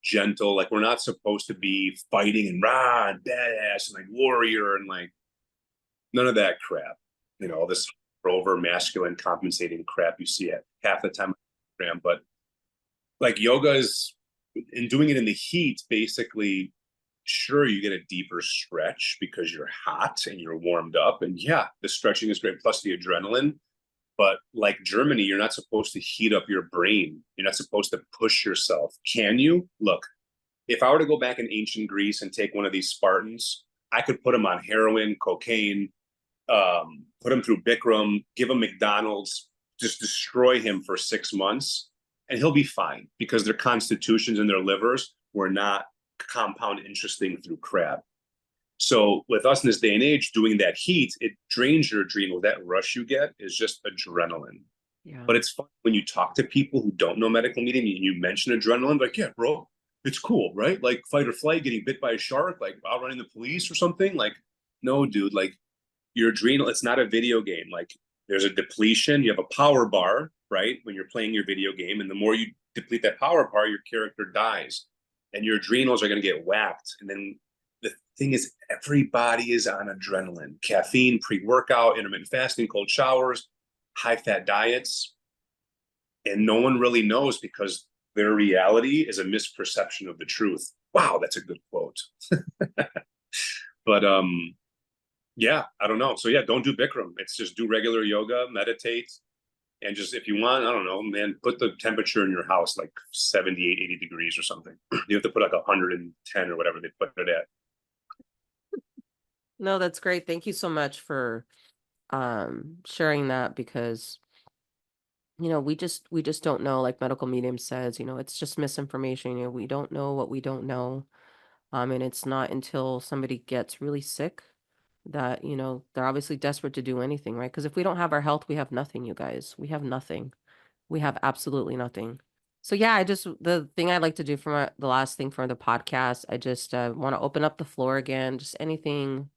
gentle. Like we're not supposed to be fighting and rah and badass and like warrior and like none of that crap. You know, all this over masculine compensating crap you see at half the time. But like yoga is, in doing it in the heat, basically, sure, you get a deeper stretch because you're hot and you're warmed up. And yeah, the stretching is great, plus the adrenaline. But like Germany, you're not supposed to heat up your brain. You're not supposed to push yourself. Can you? Look, if I were to go back in ancient Greece and take one of these Spartans, I could put him on heroin, cocaine, put him through Bikram, give him McDonald's, just destroy him for 6 months, and he'll be fine because their constitutions and their livers were not compound interesting through crab. So with us in this day and age, doing that heat, it drains your adrenal. That rush you get is just adrenaline. Yeah. But it's fun when you talk to people who don't know medical medium and you mention adrenaline, like, yeah, bro, it's cool, right? Like fight or flight, getting bit by a shark, like outrunning the police or something. Like, no, dude, like your adrenal, it's not a video game. Like there's a depletion. You have a power bar, right? When you're playing your video game. And the more you deplete that power bar, your character dies. And your adrenals are going to get whacked. And then the thing is, everybody is on adrenaline, caffeine, pre-workout, intermittent fasting, cold showers, high-fat diets. And no one really knows because their reality is a misperception of the truth. Wow, that's a good quote. But yeah, I don't know. So yeah, don't do Bikram. It's just do regular yoga, meditate, and just if you want, I don't know, man, put the temperature in your house like 78, 80 degrees or something. You have to put like 110 or whatever they put it at. No, that's great. Thank you so much for sharing that because we just don't know, like medical medium says, it's just misinformation. We don't know what we don't know. And it's not until somebody gets really sick that, they're obviously desperate to do anything, right? Because if we don't have our health, we have nothing, you guys. We have nothing. We have absolutely nothing. So yeah, the thing I'd like to do for the last thing for the podcast, I just want to open up the floor again. Just anything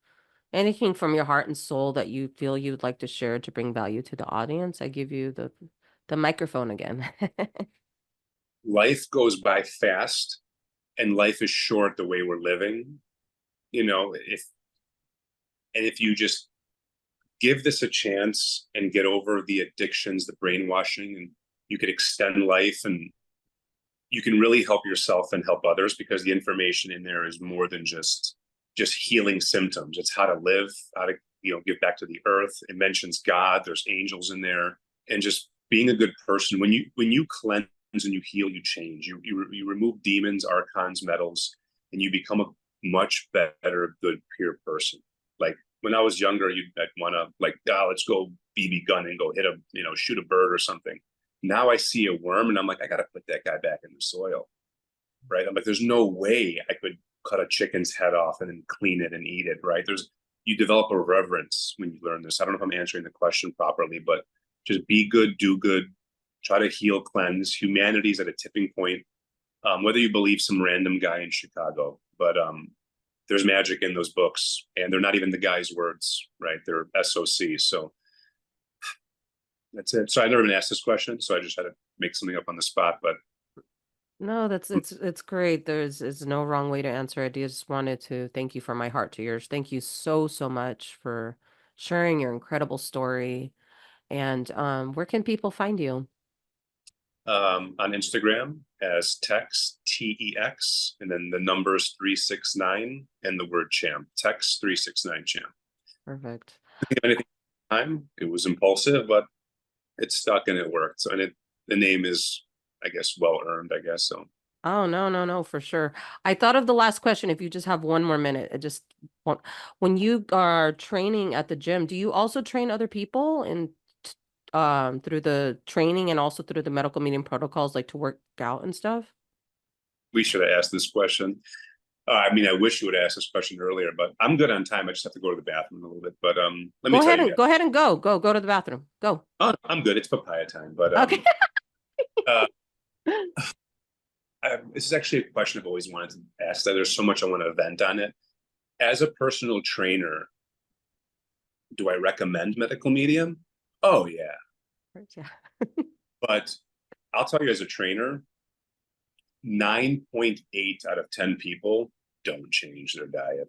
from your heart and soul that you feel you'd like to share to bring value to the audience. I give you the microphone again. Life goes by fast and life is short the way we're living. If you just give this a chance and get over the addictions, the brainwashing, and you could extend life and you can really help yourself and help others because the information in there is more than just healing symptoms. It's how to live, how to give back to the earth. It mentions God. There's angels in there, and just being a good person. When you cleanse and you heal, you change. You remove demons, archons, metals, and you become a much better, good, pure person. Like when I was younger, I'd want to let's go BB gun and go hit shoot a bird or something. Now I see a worm and I'm like, I got to put that guy back in the soil, right? I'm like, there's no way I could cut a chicken's head off and then clean it and eat it, right? You develop a reverence when you learn this. I don't know if I'm answering the question properly, but just be good, do good, try to heal, cleanse. Humanity's at a tipping point. Whether you believe some random guy in Chicago, but there's magic in those books, and they're not even the guy's words, right? They're SOC. So that's it. So I never been asked this question, so I just had to make something up on the spot. But No, it's great. There's no wrong way to answer it. I just wanted to thank you from my heart to yours. Thank you so, so much for sharing your incredible story. And where can people find you? on Instagram as Tex, TEX, and then the numbers 369 and the word champ. Tex 369 champ. Perfect. Anything time, it was impulsive, but it stuck and it worked. So, and the name is, I guess, well earned, I guess. So Oh, no, no, no, for sure. I thought of the last question. If you just have one more minute, I just want, when you are training at the gym, do you also train other people and through the training and also through the medical medium protocols, like to work out and stuff? we should have asked this question. I mean, I wish you would ask this question earlier, but I'm good on time. I just have to go to the bathroom a little bit. But let me tell you. Go ahead and go to the bathroom. Go. Oh, I'm good. It's papaya time. But Okay. uh, this is actually a question I've always wanted to ask. That there's so much I want to vent on it. As a personal trainer, do I recommend medical medium? Oh yeah, Yeah. But I'll tell you, as a trainer, 9.8 out of 10 people don't change their diet.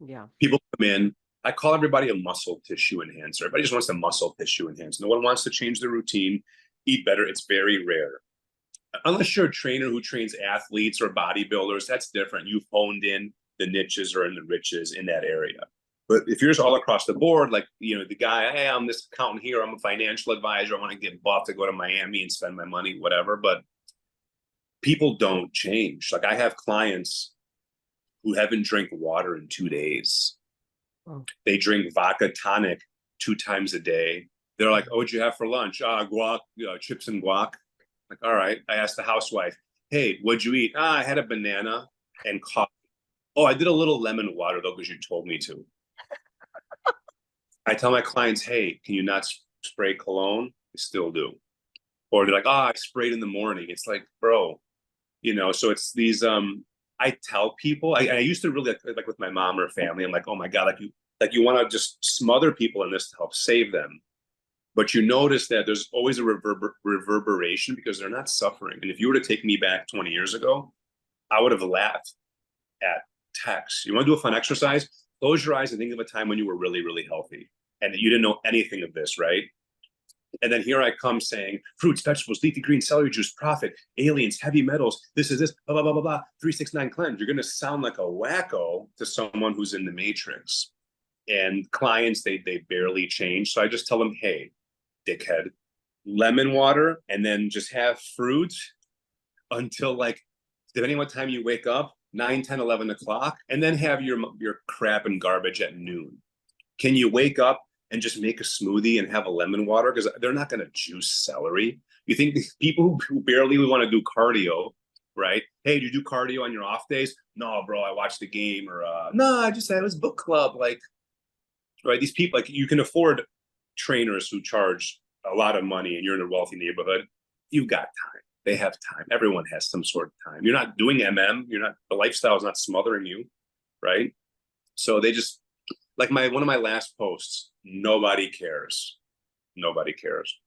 Yeah. People come in, I call everybody a muscle tissue enhancer. Everybody just wants a muscle tissue enhancer. No one wants to change their routine, eat better. It's very rare. Unless you're a trainer who trains athletes or bodybuilders, that's different. You've honed in the niches or in the riches in that area. But if you're just all across the board, like, the guy, hey, I'm this accountant here, I'm a financial advisor, I want to get buffed to go to Miami and spend my money, whatever. But people don't change. Like, I have clients who haven't drank water in 2 days. Oh. They drink vodka tonic 2 times a day. They're like, oh, what'd you have for lunch? Guac, chips and guac. Like, all right. I asked the housewife, hey, what'd you eat? I had a banana and coffee. Oh, I did a little lemon water though, because you told me to. I tell my clients, hey, can you not spray cologne? I still do. Or they're like, I sprayed in the morning. It's like, bro, so it's these, I tell people, I used to really like with my mom or family, I'm like, oh my God, like you want to just smother people in this to help save them. But you notice that there's always a reverberation because they're not suffering. And if you were to take me back 20 years ago, I would have laughed at Tex. You want to do a fun exercise? Close your eyes and think of a time when you were really, really healthy and you didn't know anything of this, right? And then here I come saying fruits, vegetables, leafy greens, celery juice, profit, aliens, heavy metals, this is this, blah, blah, blah, blah, blah, 369 cleanse. You're going to sound like a wacko to someone who's in the matrix. And clients, they barely change. So I just tell them, hey, dickhead, lemon water, and then just have fruit until, like, depending on what time you wake up, 9, 10, 11 o'clock, and then have your crap and garbage at noon. Can you wake up and just make a smoothie and have a lemon water? Because they're not going to juice celery. You think people who barely want to do cardio, right? Hey, do you do cardio on your off days? No, bro, I watched the game. Or no, I was book club. Like, right? These people, like, you can afford trainers who charge a lot of money and you're in a wealthy neighborhood. You've got time. They have time. Everyone has some sort of time. You're not doing the lifestyle is not smothering you, right? So they just, like, one of my last posts, nobody cares. Nobody cares.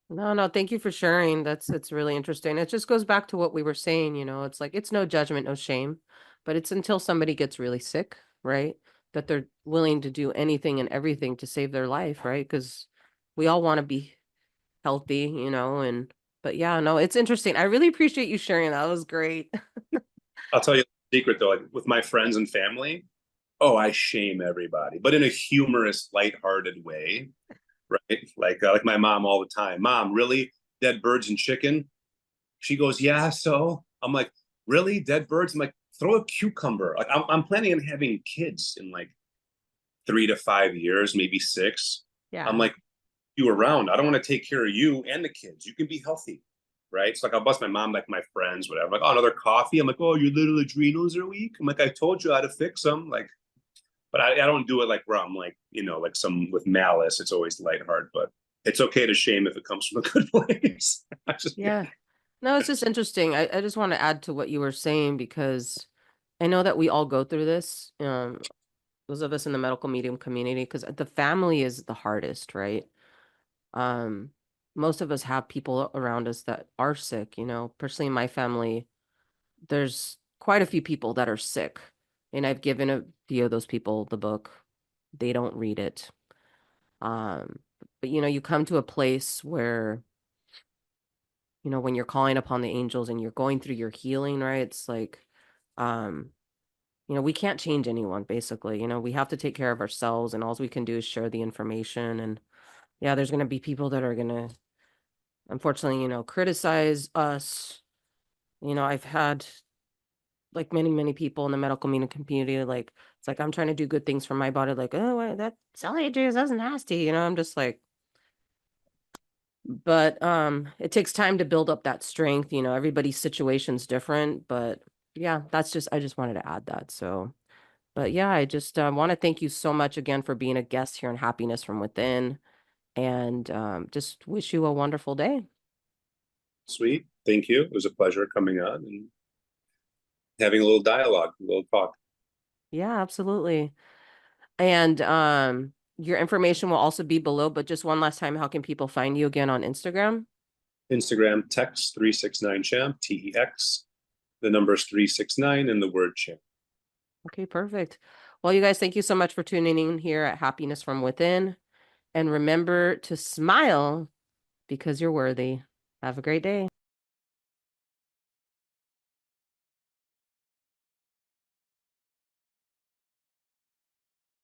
No, thank you for sharing. It's really interesting. It just goes back to what we were saying, it's like it's no judgment, no shame, but it's until somebody gets really sick, right? That they're willing to do anything and everything to save their life, right? Because we all want to be healthy, and but yeah, no, it's interesting. I really appreciate you sharing. That was great. I'll tell you a secret though, like with my friends and family, oh, I shame everybody, but in a humorous, lighthearted way, right? Like my mom all the time. Mom, really? Dead birds and chicken? She goes, yeah. So I'm like, really? Dead birds? I'm like, throw a cucumber. Like, I'm planning on having kids in like 3 to 5 years, maybe 6. Yeah. I'm like, you around. I don't want to take care of you and the kids. You can be healthy, right? So like I'll bust my mom, like my friends, whatever. Like, oh, another coffee. I'm like, oh, your little adrenals are weak. I'm like, I told you how to fix them. Like, but I don't do it like where I'm like, like some with malice. It's always lighthearted, but it's okay to shame if it comes from a good place. Yeah. No, it's just interesting. I just want to add to what you were saying because I know that we all go through this. Those of us in the medical medium community, because the family is the hardest, right? Um, most of us have people around us that are sick, Personally, in my family, there's quite a few people that are sick. And I've given a few of those people the book. They don't read it. But you come to a place where, when you're calling upon the angels and you're going through your healing, right? It's like, um, we can't change anyone, basically. We have to take care of ourselves, and all we can do is share the information. And yeah, there's going to be people that are going to, unfortunately, criticize us. I've had like many, many people in the medical medical community, like, it's like, I'm trying to do good things for my body. Like, oh, that celiac juice, that's nasty. I'm just like, but it takes time to build up that strength. Everybody's situation's different, but yeah, I just wanted to add that. So, but yeah, I just want to thank you so much again for being a guest here on Happiness from Within, and just wish you a wonderful day. Sweet. Thank you. It was a pleasure coming on and having a little dialogue, a little talk. Yeah, absolutely. And Your information will also be below, but just one last time, how can people find you again on Instagram? Instagram, Tex369Champ, TEX. The number is 369 and the word champ. Okay, perfect. Well, you guys, thank you so much for tuning in here at Happiness from Within. And remember to smile because you're worthy. Have a great day.